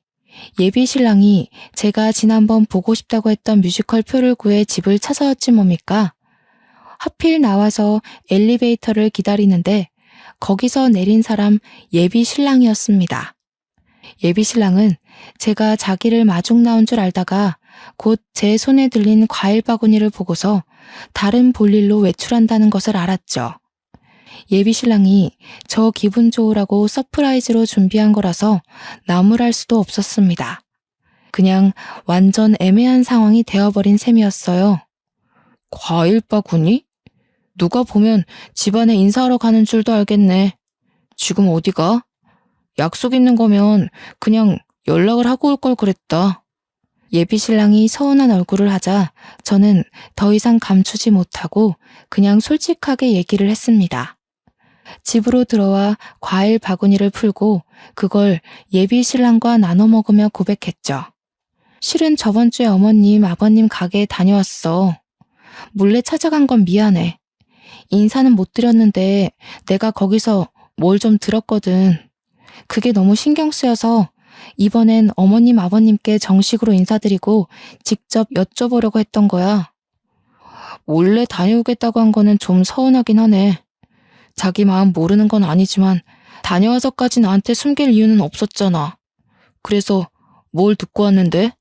예비 신랑이 제가 지난번 보고 싶다고 했던 뮤지컬 표를 구해 집을 찾아왔지 뭡니까? 하필 나와서 엘리베이터를 기다리는데 거기서 내린 사람 예비 신랑이었습니다. 예비 신랑은 제가 자기를 마중 나온 줄 알다가 곧 제 손에 들린 과일 바구니를 보고서 다른 볼일로 외출한다는 것을 알았죠. 예비 신랑이 저 기분 좋으라고 서프라이즈로 준비한 거라서 나무랄 수도 없었습니다. 그냥 완전 애매한 상황이 되어버린 셈이었어요. 과일 바구니? 누가 보면 집안에 인사하러 가는 줄도 알겠네. 지금 어디가? 약속 있는 거면 그냥 연락을 하고 올 걸 그랬다. 예비 신랑이 서운한 얼굴을 하자 저는 더 이상 감추지 못하고 그냥 솔직하게 얘기를 했습니다. 집으로 들어와 과일 바구니를 풀고 그걸 예비 신랑과 나눠 먹으며 고백했죠. 실은 저번 주에 어머님, 아버님 가게에 다녀왔어. 몰래 찾아간 건 미안해. 인사는 못 드렸는데 내가 거기서 뭘 좀 들었거든. 그게 너무 신경 쓰여서 이번엔 어머님, 아버님께 정식으로 인사드리고 직접 여쭤보려고 했던 거야. 몰래 다녀오겠다고 한 거는 좀 서운하긴 하네. 자기 마음 모르는 건 아니지만 다녀와서까지 나한테 숨길 이유는 없었잖아. 그래서 뭘 듣고 왔는데?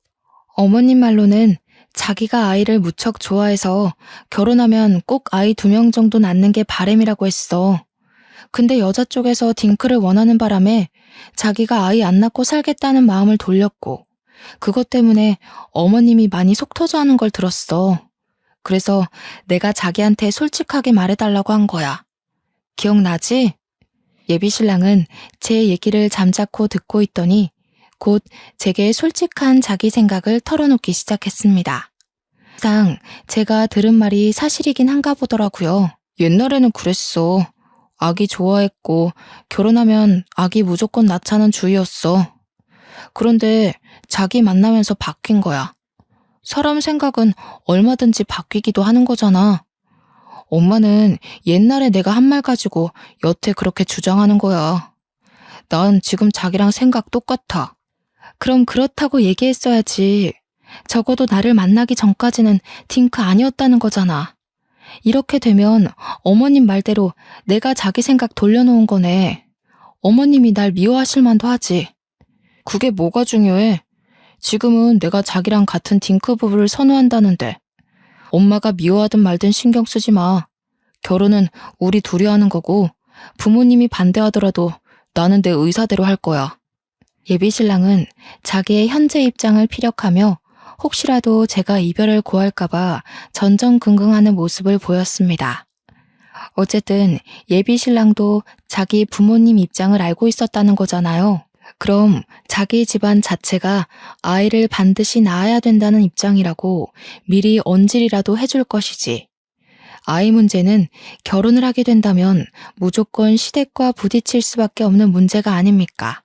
어머님 말로는 자기가 아이를 무척 좋아해서 결혼하면 꼭 아이 2명 정도 낳는 게 바람이라고 했어. 근데 여자 쪽에서 딩크를 원하는 바람에 자기가 아이 안 낳고 살겠다는 마음을 돌렸고 그것 때문에 어머님이 많이 속 터져하는 걸 들었어. 그래서 내가 자기한테 솔직하게 말해달라고 한 거야. 기억나지? 예비 신랑은 제 얘기를 잠자코 듣고 있더니 곧 제게 솔직한 자기 생각을 털어놓기 시작했습니다. 항상 제가 들은 말이 사실이긴 한가 보더라고요. 옛날에는 그랬어. 아기 좋아했고 결혼하면 아기 무조건 낳자는 주의였어. 그런데 자기 만나면서 바뀐 거야. 사람 생각은 얼마든지 바뀌기도 하는 거잖아. 엄마는 옛날에 내가 한 말 가지고 여태 그렇게 주장하는 거야. 난 지금 자기랑 생각 똑같아. 그럼 그렇다고 얘기했어야지. 적어도 나를 만나기 전까지는 딩크 아니었다는 거잖아. 이렇게 되면 어머님 말대로 내가 자기 생각 돌려놓은 거네. 어머님이 날 미워하실 만도 하지. 그게 뭐가 중요해? 지금은 내가 자기랑 같은 딩크 부부를 선호한다는데 엄마가 미워하든 말든 신경 쓰지 마. 결혼은 우리 둘이 하는 거고 부모님이 반대하더라도 나는 내 의사대로 할 거야. 예비 신랑은 자기의 현재 입장을 피력하며 혹시라도 제가 이별을 고할까봐 전전긍긍하는 모습을 보였습니다. 어쨌든 예비 신랑도 자기 부모님 입장을 알고 있었다는 거잖아요. 그럼 자기 집안 자체가 아이를 반드시 낳아야 된다는 입장이라고 미리 언질이라도 해줄 것이지. 아이 문제는 결혼을 하게 된다면 무조건 시댁과 부딪힐 수밖에 없는 문제가 아닙니까?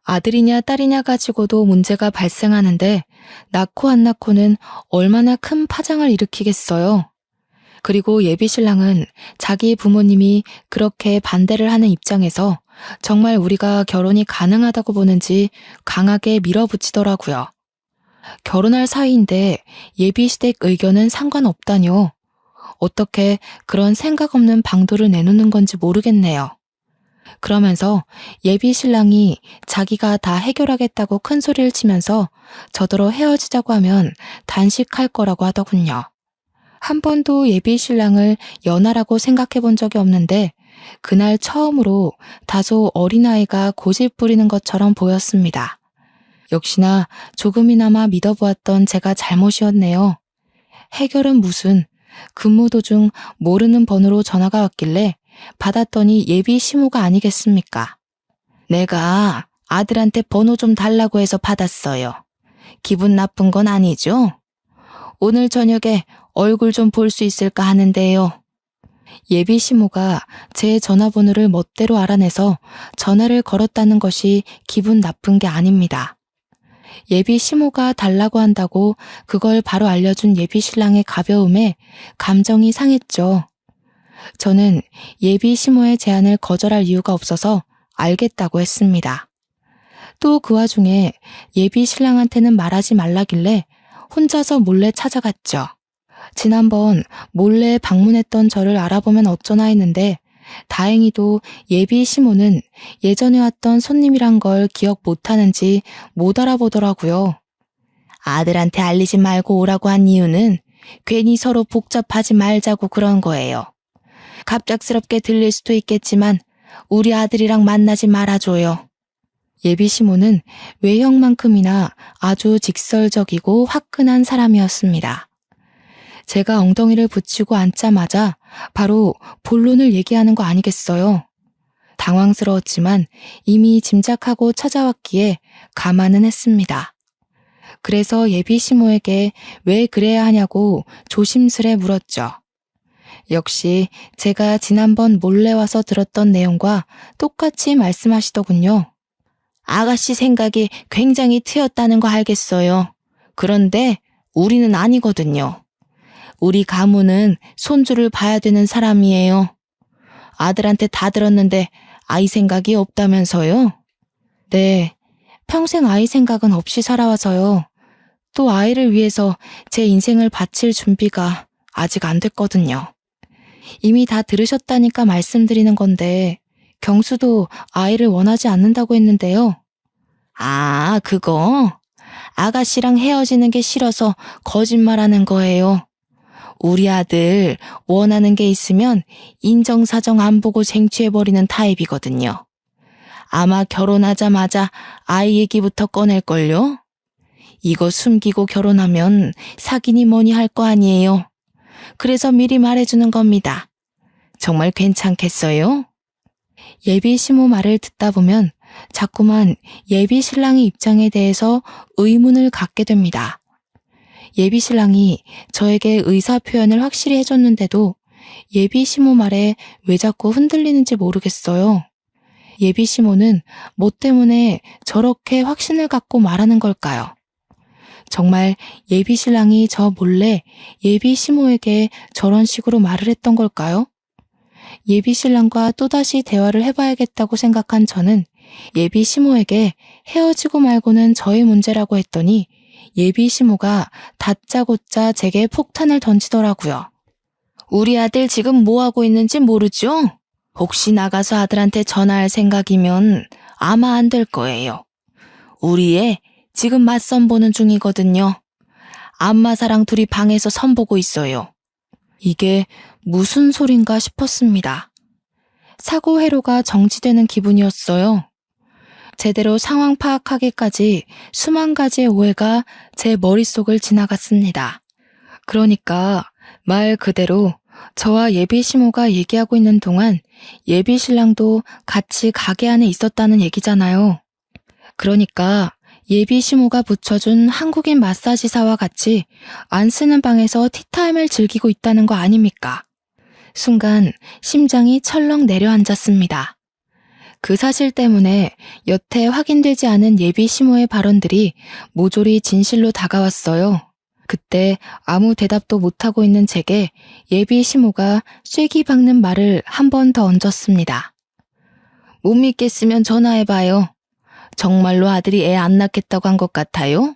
아들이냐 딸이냐 가지고도 문제가 발생하는데 낳고 안 낳고는 얼마나 큰 파장을 일으키겠어요. 그리고 예비 신랑은 자기 부모님이 그렇게 반대를 하는 입장에서 정말 우리가 결혼이 가능하다고 보는지 강하게 밀어붙이더라고요. 결혼할 사이인데 예비 시댁 의견은 상관없다뇨. 어떻게 그런 생각 없는 방도를 내놓는 건지 모르겠네요. 그러면서 예비 신랑이 자기가 다 해결하겠다고 큰 소리를 치면서 저더러 헤어지자고 하면 단식할 거라고 하더군요. 한 번도 예비 신랑을 연하라고 생각해 본 적이 없는데 그날 처음으로 다소 어린아이가 고집 부리는 것처럼 보였습니다. 역시나 조금이나마 믿어보았던 제가 잘못이었네요. 해결은 무슨, 근무 도중 모르는 번호로 전화가 왔길래 받았더니 예비 시모가 아니겠습니까? 내가 아들한테 번호 좀 달라고 해서 받았어요. 기분 나쁜 건 아니죠? 오늘 저녁에 얼굴 좀 볼 수 있을까 하는데요. 예비 시모가 제 전화번호를 멋대로 알아내서 전화를 걸었다는 것이 기분 나쁜 게 아닙니다. 예비 시모가 달라고 한다고 그걸 바로 알려준 예비 신랑의 가벼움에 감정이 상했죠. 저는 예비 시모의 제안을 거절할 이유가 없어서 알겠다고 했습니다. 또 그 와중에 예비 신랑한테는 말하지 말라길래 혼자서 몰래 찾아갔죠. 지난번 몰래 방문했던 저를 알아보면 어쩌나 했는데 다행히도 예비 시모는 예전에 왔던 손님이란 걸 기억 못하는지 못 알아보더라고요. 아들한테 알리지 말고 오라고 한 이유는 괜히 서로 복잡하지 말자고 그런 거예요. 갑작스럽게 들릴 수도 있겠지만 우리 아들이랑 만나지 말아줘요. 예비 시모는 외형만큼이나 아주 직설적이고 화끈한 사람이었습니다. 제가 엉덩이를 붙이고 앉자마자 바로 본론을 얘기하는 거 아니겠어요? 당황스러웠지만 이미 짐작하고 찾아왔기에 감안은 했습니다. 그래서 예비 시모에게 왜 그래야 하냐고 조심스레 물었죠. 역시 제가 지난번 몰래 와서 들었던 내용과 똑같이 말씀하시더군요. 아가씨 생각이 굉장히 트였다는 거 알겠어요. 그런데 우리는 아니거든요. 우리 가문은 손주를 봐야 되는 사람이에요. 아들한테 다 들었는데 아이 생각이 없다면서요? 네, 평생 아이 생각은 없이 살아와서요. 또 아이를 위해서 제 인생을 바칠 준비가 아직 안 됐거든요. 이미 다 들으셨다니까 말씀드리는 건데 경수도 아이를 원하지 않는다고 했는데요. 아, 그거? 아가씨랑 헤어지는 게 싫어서 거짓말하는 거예요. 우리 아들 원하는 게 있으면 인정사정 안 보고 쟁취해버리는 타입이거든요. 아마 결혼하자마자 아이 얘기부터 꺼낼걸요? 이거 숨기고 결혼하면 사귀니 뭐니 할 거 아니에요. 그래서 미리 말해주는 겁니다. 정말 괜찮겠어요? 예비 시모 말을 듣다 보면 자꾸만 예비 신랑의 입장에 대해서 의문을 갖게 됩니다. 예비 신랑이 저에게 의사 표현을 확실히 해줬는데도 예비 시모 말에 왜 자꾸 흔들리는지 모르겠어요. 예비 시모는 뭐 때문에 저렇게 확신을 갖고 말하는 걸까요? 정말 예비 신랑이 저 몰래 예비 시모에게 저런 식으로 말을 했던 걸까요? 예비 신랑과 또다시 대화를 해봐야겠다고 생각한 저는 예비 시모에게 헤어지고 말고는 저의 문제라고 했더니 예비 시모가 다짜고짜 제게 폭탄을 던지더라고요. 우리 아들 지금 뭐 하고 있는지 모르죠? 혹시 나가서 아들한테 전화할 생각이면 아마 안 될 거예요. 우리 애 지금 맞선 보는 중이거든요. 안마사랑 둘이 방에서 선보고 있어요. 이게 무슨 소린가 싶었습니다. 사고 회로가 정지되는 기분이었어요. 제대로 상황 파악하기까지 수만 가지의 오해가 제 머릿속을 지나갔습니다. 그러니까 말 그대로 저와 예비 시모가 얘기하고 있는 동안 예비 신랑도 같이 가게 안에 있었다는 얘기잖아요. 그러니까 예비 시모가 붙여준 한국인 마사지사와 같이 안 쓰는 방에서 티타임을 즐기고 있다는 거 아닙니까? 순간 심장이 철렁 내려앉았습니다. 그 사실 때문에 여태 확인되지 않은 예비 시모의 발언들이 모조리 진실로 다가왔어요. 그때 아무 대답도 못하고 있는 제게 예비 시모가 쐐기 박는 말을 한 번 더 얹었습니다. 못 믿겠으면 전화해봐요. 정말로 아들이 애 안 낳겠다고 한 것 같아요?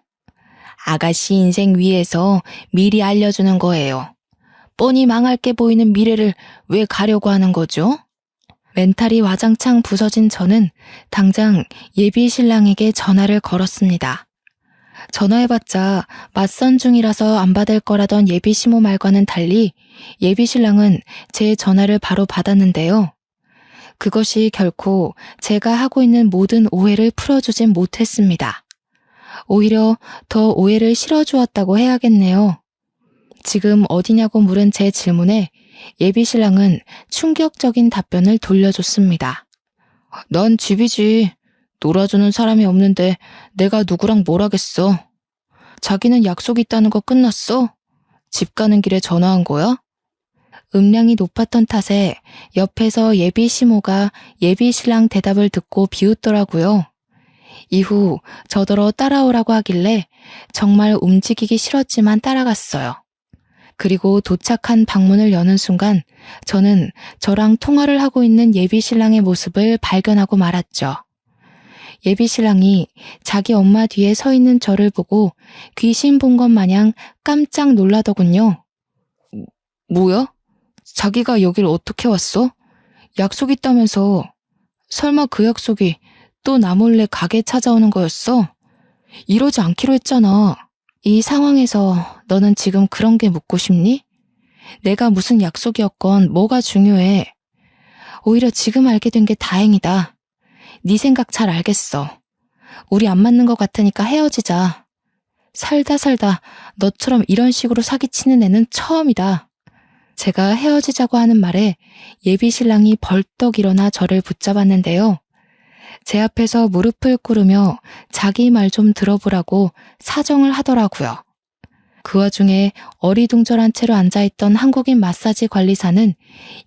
아가씨 인생 위해서 미리 알려주는 거예요. 뻔히 망할게 보이는 미래를 왜 가려고 하는 거죠? 멘탈이 와장창 부서진 저는 당장 예비 신랑에게 전화를 걸었습니다. 전화해봤자 맞선 중이라서 안 받을 거라던 예비 시모 말과는 달리 예비 신랑은 제 전화를 바로 받았는데요. 그것이 결코 제가 하고 있는 모든 오해를 풀어주진 못했습니다. 오히려 더 오해를 실어주었다고 해야겠네요. 지금 어디냐고 물은 제 질문에 예비 신랑은 충격적인 답변을 돌려줬습니다. 난 집이지. 놀아주는 사람이 없는데 내가 누구랑 뭘 하겠어. 자기는 약속 있다는 거 끝났어? 집 가는 길에 전화한 거야? 음량이 높았던 탓에 옆에서 예비 시모가 예비 신랑 대답을 듣고 비웃더라고요. 이후 저더러 따라오라고 하길래 정말 움직이기 싫었지만 따라갔어요. 그리고 도착한 방문을 여는 순간 저는 저랑 통화를 하고 있는 예비 신랑의 모습을 발견하고 말았죠. 예비 신랑이 자기 엄마 뒤에 서 있는 저를 보고 귀신 본 것 마냥 깜짝 놀라더군요. 뭐야? 자기가 여길 어떻게 왔어? 약속 있다면서. 설마 그 약속이 또 나 몰래 가게 찾아오는 거였어? 이러지 않기로 했잖아. 이 상황에서 너는 지금 그런 게 묻고 싶니? 내가 무슨 약속이었건 뭐가 중요해. 오히려 지금 알게 된 게 다행이다. 네 생각 잘 알겠어. 우리 안 맞는 것 같으니까 헤어지자. 살다 살다 너처럼 이런 식으로 사기치는 애는 처음이다. 제가 헤어지자고 하는 말에 예비 신랑이 벌떡 일어나 저를 붙잡았는데요. 제 앞에서 무릎을 꿇으며 자기 말 좀 들어보라고 사정을 하더라고요. 그 와중에 어리둥절한 채로 앉아있던 한국인 마사지 관리사는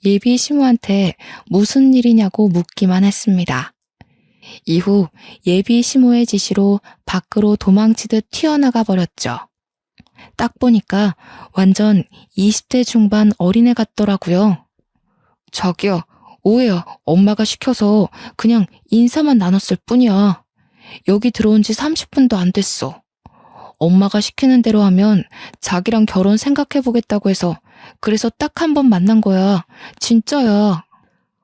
예비 시모한테 무슨 일이냐고 묻기만 했습니다. 이후 예비 시모의 지시로 밖으로 도망치듯 튀어나가 버렸죠. 딱 보니까 완전 20대 중반 어린애 같더라고요. 자기야, 오해야. 엄마가 시켜서 그냥 인사만 나눴을 뿐이야. 여기 들어온 지 30분도 안 됐어. 엄마가 시키는 대로 하면 자기랑 결혼 생각해보겠다고 해서 그래서 딱 한 번 만난 거야. 진짜야.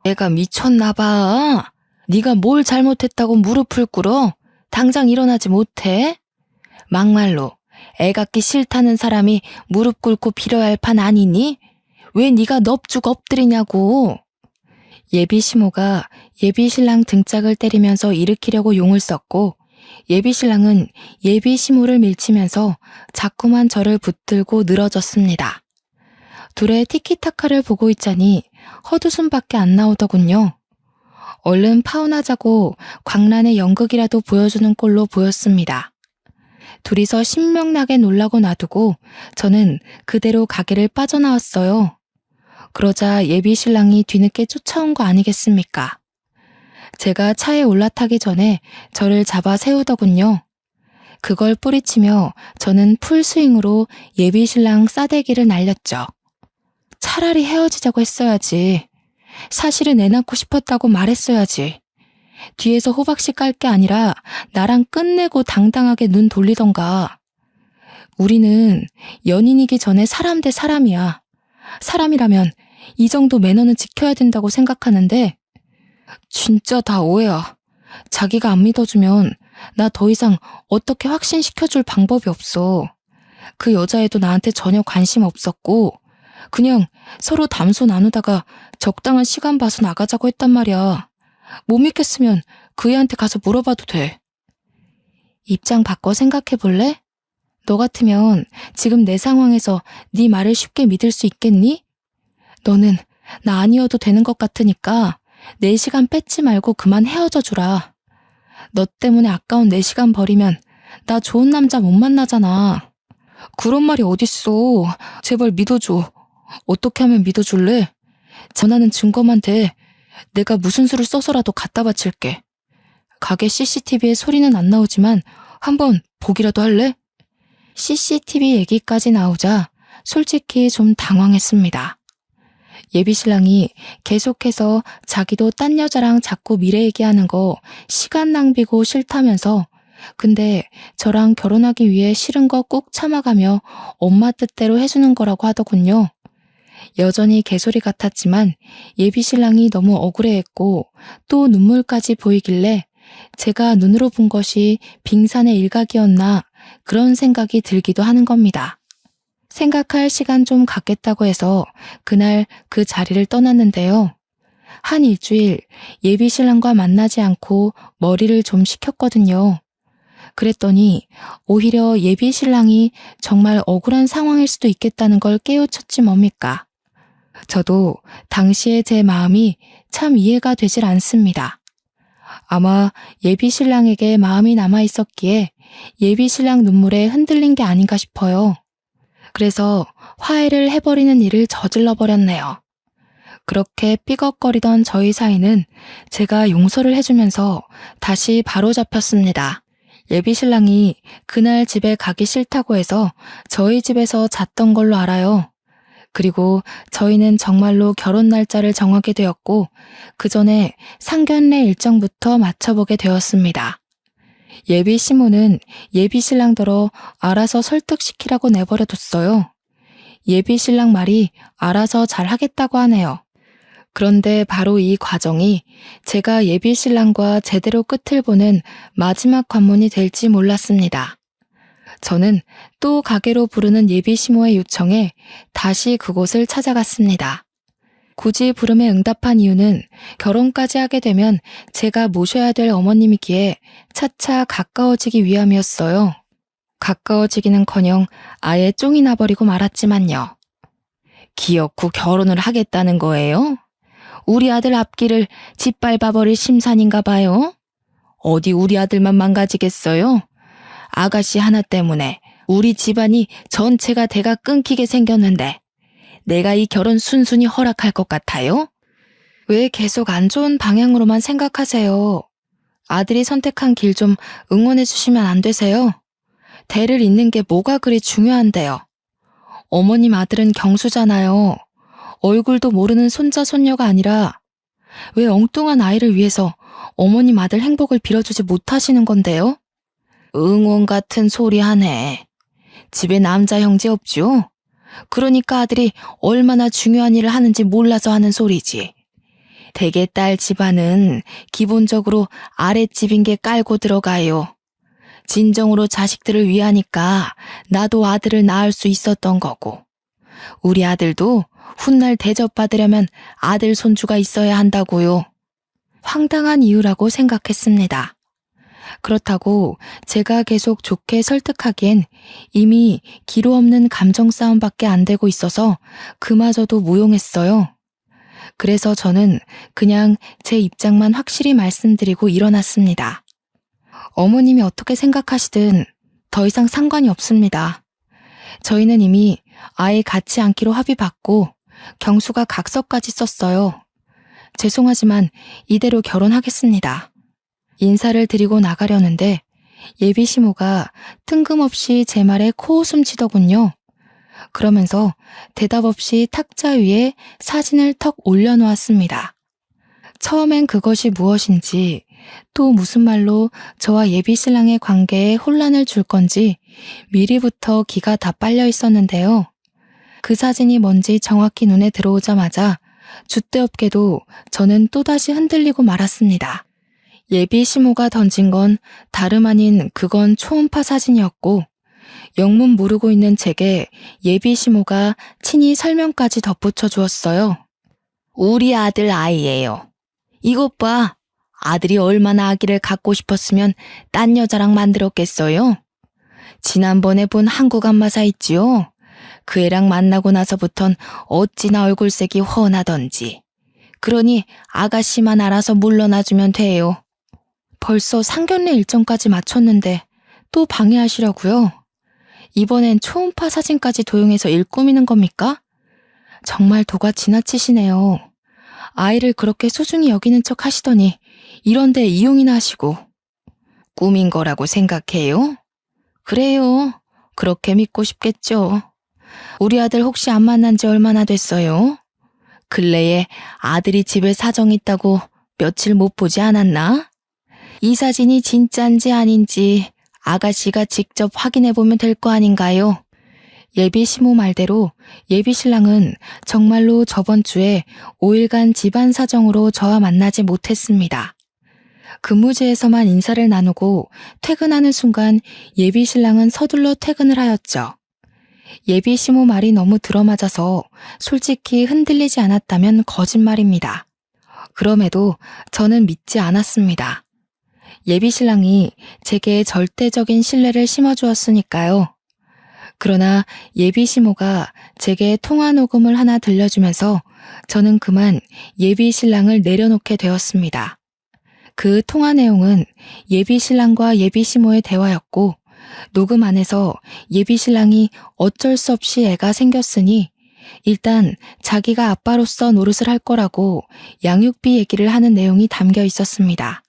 내가 미쳤나 봐. 네가 뭘 잘못했다고 무릎을 꿇어? 당장 일어나지 못해? 막말로 애 갖기 싫다는 사람이 무릎 꿇고 빌어야 할 판 아니니? 왜 네가 넙죽 엎드리냐고. 예비 시모가 예비 신랑 등짝을 때리면서 일으키려고 용을 썼고 예비 신랑은 예비 시모를 밀치면서 자꾸만 저를 붙들고 늘어졌습니다. 둘의 티키타카를 보고 있자니 헛웃음밖에 안 나오더군요. 얼른 파혼하자고 광란의 연극이라도 보여주는 꼴로 보였습니다. 둘이서 신명나게 놀라고 놔두고 저는 그대로 가게를 빠져나왔어요. 그러자 예비 신랑이 뒤늦게 쫓아온 거 아니겠습니까? 제가 차에 올라타기 전에 저를 잡아 세우더군요. 그걸 뿌리치며 저는 풀스윙으로 예비 신랑 싸대기를 날렸죠. 차라리 헤어지자고 했어야지. 사실은 애 낳고 싶었다고 말했어야지. 뒤에서 호박씨 깔 게 아니라 나랑 끝내고 당당하게 눈 돌리던가. 우리는 연인이기 전에 사람 대 사람이야. 사람이라면 이 정도 매너는 지켜야 된다고 생각하는데 진짜 다 오해야. 자기가 안 믿어주면 나 더 이상 어떻게 확신시켜줄 방법이 없어. 그 여자애도 나한테 전혀 관심 없었고 그냥 서로 담소 나누다가 적당한 시간 봐서 나가자고 했단 말이야. 못 믿겠으면 그 애한테 가서 물어봐도 돼. 입장 바꿔 생각해 볼래? 너 같으면 지금 내 상황에서 네 말을 쉽게 믿을 수 있겠니? 너는 나 아니어도 되는 것 같으니까 내 시간 뺏지 말고 그만 헤어져 주라. 너 때문에 아까운 내 시간 버리면 나 좋은 남자 못 만나잖아. 그런 말이 어딨어. 제발 믿어줘. 어떻게 하면 믿어줄래? 전화는 증거만 돼. 내가 무슨 수를 써서라도 갖다 바칠게. 가게 CCTV에 소리는 안 나오지만 한번 보기라도 할래? CCTV 얘기까지 나오자 솔직히 좀 당황했습니다. 예비 신랑이 계속해서 자기도 딴 여자랑 자꾸 미래 얘기하는 거 시간 낭비고 싫다면서 근데 저랑 결혼하기 위해 싫은 거 꾹 참아가며 엄마 뜻대로 해주는 거라고 하더군요. 여전히 개소리 같았지만 예비 신랑이 너무 억울해했고 또 눈물까지 보이길래 제가 눈으로 본 것이 빙산의 일각이었나 그런 생각이 들기도 하는 겁니다. 생각할 시간 좀 갖겠다고 해서 그날 그 자리를 떠났는데요. 한 일주일 예비 신랑과 만나지 않고 머리를 좀 식혔거든요. 그랬더니 오히려 예비 신랑이 정말 억울한 상황일 수도 있겠다는 걸 깨우쳤지 뭡니까. 저도 당시의 제 마음이 참 이해가 되질 않습니다. 아마 예비 신랑에게 마음이 남아 있었기에 예비 신랑 눈물에 흔들린 게 아닌가 싶어요. 그래서 화해를 해버리는 일을 저질러 버렸네요. 그렇게 삐걱거리던 저희 사이는 제가 용서를 해주면서 다시 바로잡혔습니다. 예비 신랑이 그날 집에 가기 싫다고 해서 저희 집에서 잤던 걸로 알아요. 그리고 저희는 정말로 결혼 날짜를 정하게 되었고 그 전에 상견례 일정부터 맞춰보게 되었습니다. 예비 시모는 예비 신랑더러 알아서 설득시키라고 내버려뒀어요. 예비 신랑 말이 알아서 잘 하겠다고 하네요. 그런데 바로 이 과정이 제가 예비 신랑과 제대로 끝을 보는 마지막 관문이 될지 몰랐습니다. 저는 또 가게로 부르는 예비 시모의 요청에 다시 그곳을 찾아갔습니다. 굳이 부름에 응답한 이유는 결혼까지 하게 되면 제가 모셔야 될 어머님이기에 차차 가까워지기 위함이었어요. 가까워지기는커녕 아예 쫑이 나버리고 말았지만요. 기어코 결혼을 하겠다는 거예요? 우리 아들 앞길을 짓밟아버릴 심산인가 봐요? 어디 우리 아들만 망가지겠어요? 아가씨 하나 때문에 우리 집안이 전체가 대가 끊기게 생겼는데 내가 이 결혼 순순히 허락할 것 같아요? 왜 계속 안 좋은 방향으로만 생각하세요? 아들이 선택한 길 좀 응원해 주시면 안 되세요? 대를 잇는 게 뭐가 그리 중요한데요. 어머님 아들은 경수잖아요. 얼굴도 모르는 손자 손녀가 아니라 왜 엉뚱한 아이를 위해서 어머님 아들 행복을 빌어주지 못하시는 건데요? 응원 같은 소리 하네. 집에 남자 형제 없죠? 그러니까 아들이 얼마나 중요한 일을 하는지 몰라서 하는 소리지. 대개 딸 집안은 기본적으로 아랫집인 게 깔고 들어가요. 진정으로 자식들을 위하니까 나도 아들을 낳을 수 있었던 거고. 우리 아들도 훗날 대접받으려면 아들 손주가 있어야 한다고요. 황당한 이유라고 생각했습니다. 그렇다고 제가 계속 좋게 설득하기엔 이미 기로 없는 감정 싸움밖에 안 되고 있어서 그마저도 무용했어요. 그래서 저는 그냥 제 입장만 확실히 말씀드리고 일어났습니다. 어머님이 어떻게 생각하시든 더 이상 상관이 없습니다. 저희는 이미 아예 같이 않기로 합의받고 경수가 각서까지 썼어요. 죄송하지만 이대로 결혼하겠습니다. 인사를 드리고 나가려는데 예비 시모가 뜬금없이 제 말에 코웃음 치더군요. 그러면서 대답 없이 탁자 위에 사진을 턱 올려놓았습니다. 처음엔 그것이 무엇인지 또 무슨 말로 저와 예비 신랑의 관계에 혼란을 줄 건지 미리부터 기가 다 빨려 있었는데요. 그 사진이 뭔지 정확히 눈에 들어오자마자 줏대없게도 저는 또다시 흔들리고 말았습니다. 예비 시모가 던진 건 다름 아닌 그건 초음파 사진이었고 영문 모르고 있는 제게 예비 시모가 친히 설명까지 덧붙여 주었어요. 우리 아들 아이예요. 이것 봐. 아들이 얼마나 아기를 갖고 싶었으면 딴 여자랑 만들었겠어요? 지난번에 본 한국 안마사 있지요? 그 애랑 만나고 나서부턴 어찌나 얼굴색이 훤하던지. 그러니 아가씨만 알아서 물러나주면 돼요. 벌써 상견례 일정까지 마쳤는데 또 방해하시려고요? 이번엔 초음파 사진까지 도용해서 일 꾸미는 겁니까? 정말 도가 지나치시네요. 아이를 그렇게 소중히 여기는 척 하시더니 이런데 이용이나 하시고. 꾸민 거라고 생각해요? 그래요. 그렇게 믿고 싶겠죠. 우리 아들 혹시 안 만난 지 얼마나 됐어요? 근래에 아들이 집에 사정 있다고 며칠 못 보지 않았나? 이 사진이 진짠지 아닌지 아가씨가 직접 확인해 보면 될 거 아닌가요? 예비 시모 말대로 예비 신랑은 정말로 저번 주에 5일간 집안 사정으로 저와 만나지 못했습니다. 근무지에서만 인사를 나누고 퇴근하는 순간 예비 신랑은 서둘러 퇴근을 하였죠. 예비 시모 말이 너무 들어맞아서 솔직히 흔들리지 않았다면 거짓말입니다. 그럼에도 저는 믿지 않았습니다. 예비 신랑이 제게 절대적인 신뢰를 심어주었으니까요. 그러나 예비 시모가 제게 통화 녹음을 하나 들려주면서 저는 그만 예비 신랑을 내려놓게 되었습니다. 그 통화 내용은 예비 신랑과 예비 시모의 대화였고 녹음 안에서 예비 신랑이 어쩔 수 없이 애가 생겼으니 일단 자기가 아빠로서 노릇을 할 거라고 양육비 얘기를 하는 내용이 담겨 있었습니다.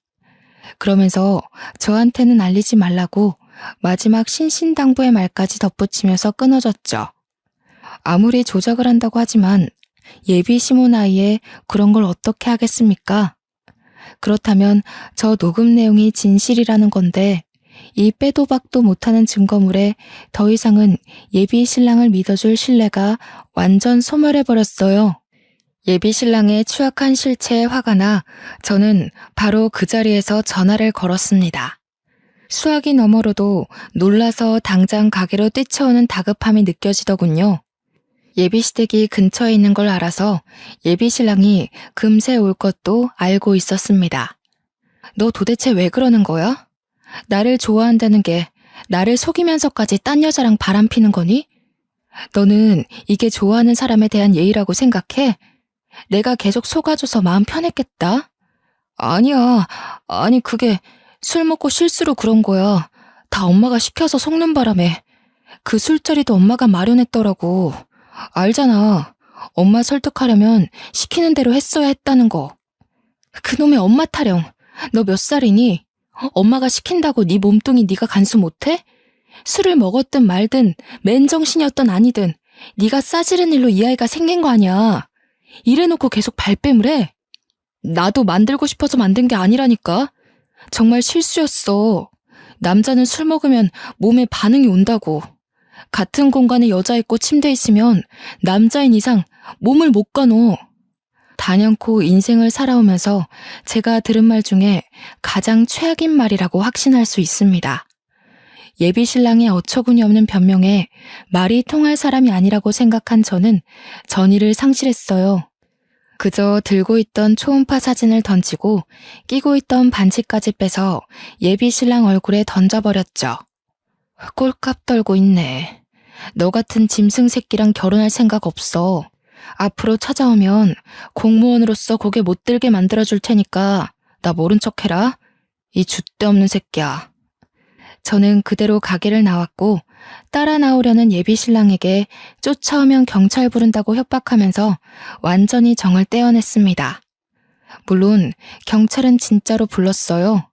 그러면서 저한테는 알리지 말라고 마지막 신신당부의 말까지 덧붙이면서 끊어졌죠. 아무리 조작을 한다고 하지만 예비 시모 나이에 그런 걸 어떻게 하겠습니까? 그렇다면 저 녹음 내용이 진실이라는 건데 이 빼도 박도 못하는 증거물에 더 이상은 예비 신랑을 믿어줄 신뢰가 완전 소멸해버렸어요. 예비 신랑의 추악한 실체에 화가 나 저는 바로 그 자리에서 전화를 걸었습니다. 수화기 너머로도 놀라서 당장 가게로 뛰쳐오는 다급함이 느껴지더군요. 예비 시댁이 근처에 있는 걸 알아서 예비 신랑이 금세 올 것도 알고 있었습니다. 너 도대체 왜 그러는 거야? 나를 좋아한다는 게 나를 속이면서까지 딴 여자랑 바람피는 거니? 너는 이게 좋아하는 사람에 대한 예의라고 생각해? 내가 계속 속아줘서 마음 편했겠다? 아니야. 아니 그게 술 먹고 실수로 그런 거야. 다 엄마가 시켜서 속는 바람에. 그 술자리도 엄마가 마련했더라고. 알잖아. 엄마 설득하려면 시키는 대로 했어야 했다는 거. 그놈의 엄마 타령. 너 몇 살이니? 엄마가 시킨다고 네 몸뚱이 네가 간수 못해? 술을 먹었든 말든 맨정신이었든 아니든 네가 싸지른 일로 이 아이가 생긴 거 아니야. 이래놓고 계속 발뺌을 해. 나도 만들고 싶어서 만든 게 아니라니까. 정말 실수였어. 남자는 술 먹으면 몸에 반응이 온다고. 같은 공간에 여자 있고 침대 있으면 남자인 이상 몸을 못 가너. 단연코 인생을 살아오면서 제가 들은 말 중에 가장 최악인 말이라고 확신할 수 있습니다. 예비 신랑의 어처구니 없는 변명에 말이 통할 사람이 아니라고 생각한 저는 전의를 상실했어요. 그저 들고 있던 초음파 사진을 던지고 끼고 있던 반지까지 빼서 예비 신랑 얼굴에 던져버렸죠. 꼴값 떨고 있네. 너 같은 짐승 새끼랑 결혼할 생각 없어. 앞으로 찾아오면 공무원으로서 고개 못 들게 만들어줄 테니까 나 모른 척해라. 이 줏대 없는 새끼야. 저는 그대로 가게를 나왔고 따라 나오려는 예비 신랑에게 쫓아오면 경찰 부른다고 협박하면서 완전히 정을 떼어냈습니다. 물론 경찰은 진짜로 불렀어요.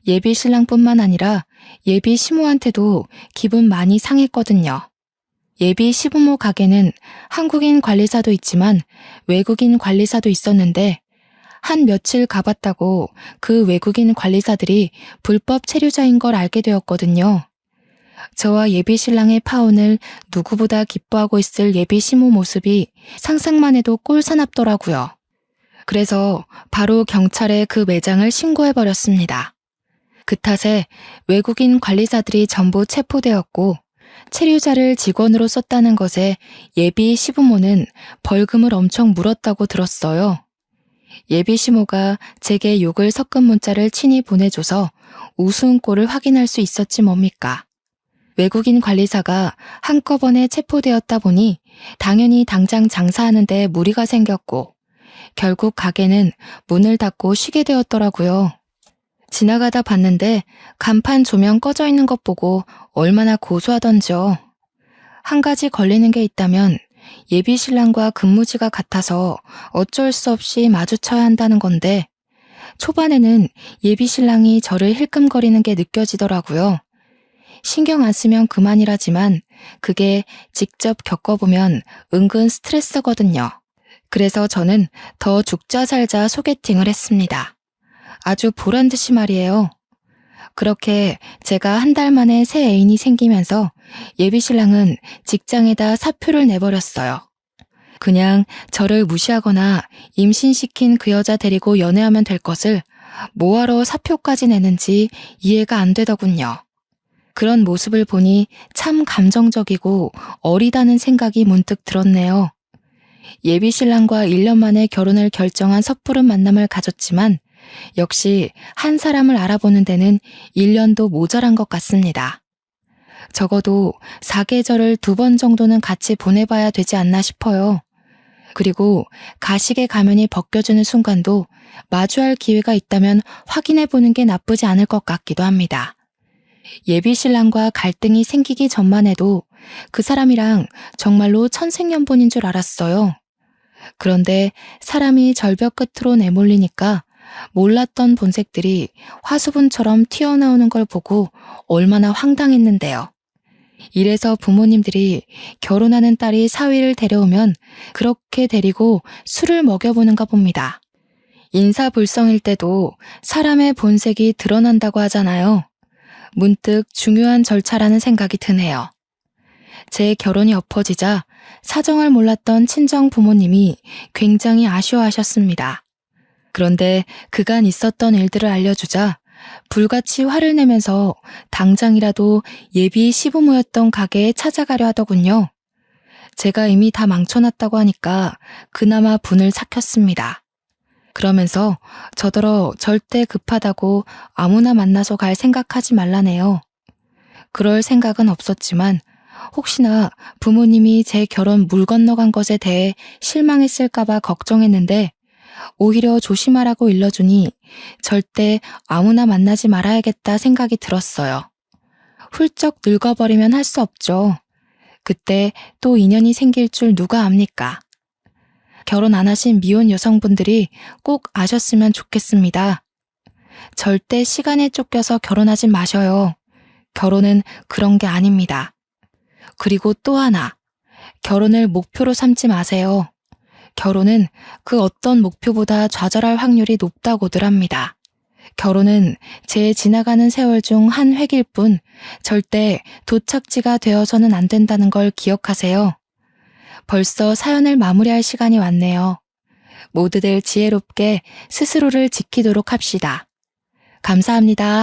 예비 신랑뿐만 아니라 예비 시모한테도 기분 많이 상했거든요. 예비 시부모 가게는 한국인 관리사도 있지만 외국인 관리사도 있었는데 한 며칠 가봤다고 그 외국인 관리사들이 불법 체류자인 걸 알게 되었거든요. 저와 예비 신랑의 파혼을 누구보다 기뻐하고 있을 예비 시모 모습이 상상만 해도 꼴사납더라고요. 그래서 바로 경찰에 그 매장을 신고해버렸습니다. 그 탓에 외국인 관리사들이 전부 체포되었고 체류자를 직원으로 썼다는 것에 예비 시부모는 벌금을 엄청 물었다고 들었어요. 예비 시모가 제게 욕을 섞은 문자를 친히 보내줘서 우스운 꼴을 확인할 수 있었지 뭡니까. 외국인 관리사가 한꺼번에 체포되었다 보니 당연히 당장 장사하는 데 무리가 생겼고 결국 가게는 문을 닫고 쉬게 되었더라고요. 지나가다 봤는데 간판 조명 꺼져 있는 것 보고 얼마나 고소하던지요. 한 가지 걸리는 게 있다면 예비 신랑과 근무지가 같아서 어쩔 수 없이 마주쳐야 한다는 건데 초반에는 예비 신랑이 저를 힐끔거리는 게 느껴지더라고요. 신경 안 쓰면 그만이라지만 그게 직접 겪어보면 은근 스트레스거든요. 그래서 저는 더 죽자 살자 소개팅을 했습니다. 아주 보란듯이 말이에요. 그렇게 제가 한 달 만에 새 애인이 생기면서 예비 신랑은 직장에다 사표를 내버렸어요. 그냥 저를 무시하거나 임신시킨 그 여자 데리고 연애하면 될 것을 뭐하러 사표까지 내는지 이해가 안 되더군요. 그런 모습을 보니 참 감정적이고 어리다는 생각이 문득 들었네요. 예비 신랑과 1년 만에 결혼을 결정한 섣부른 만남을 가졌지만 역시 한 사람을 알아보는 데는 1년도 모자란 것 같습니다. 적어도 사계절을 2번 정도는 같이 보내봐야 되지 않나 싶어요. 그리고 가식의 가면이 벗겨지는 순간도 마주할 기회가 있다면 확인해보는 게 나쁘지 않을 것 같기도 합니다. 예비 신랑과 갈등이 생기기 전만 해도 그 사람이랑 정말로 천생연분인 줄 알았어요. 그런데 사람이 절벽 끝으로 내몰리니까 몰랐던 본색들이 화수분처럼 튀어나오는 걸 보고 얼마나 황당했는데요. 이래서 부모님들이 결혼하는 딸이 사위를 데려오면 그렇게 데리고 술을 먹여보는가 봅니다. 인사불성일 때도 사람의 본색이 드러난다고 하잖아요. 문득 중요한 절차라는 생각이 드네요. 제 결혼이 엎어지자 사정을 몰랐던 친정 부모님이 굉장히 아쉬워하셨습니다. 그런데 그간 있었던 일들을 알려주자 불같이 화를 내면서 당장이라도 예비 시부모였던 가게에 찾아가려 하더군요. 제가 이미 다 망쳐놨다고 하니까 그나마 분을 삭혔습니다. 그러면서 저더러 절대 급하다고 아무나 만나서 갈 생각하지 말라네요. 그럴 생각은 없었지만 혹시나 부모님이 제 결혼 물 건너간 것에 대해 실망했을까봐 걱정했는데 오히려 조심하라고 일러주니 절대 아무나 만나지 말아야겠다 생각이 들었어요. 훌쩍 늙어버리면 할 수 없죠. 그때 또 인연이 생길 줄 누가 압니까? 결혼 안 하신 미혼 여성분들이 꼭 아셨으면 좋겠습니다. 절대 시간에 쫓겨서 결혼하지 마셔요. 결혼은 그런 게 아닙니다. 그리고 또 하나, 결혼을 목표로 삼지 마세요. 결혼은 그 어떤 목표보다 좌절할 확률이 높다고들 합니다. 결혼은 제 지나가는 세월 중 한 획일 뿐 절대 도착지가 되어서는 안 된다는 걸 기억하세요. 벌써 사연을 마무리할 시간이 왔네요. 모두들 지혜롭게 스스로를 지키도록 합시다. 감사합니다.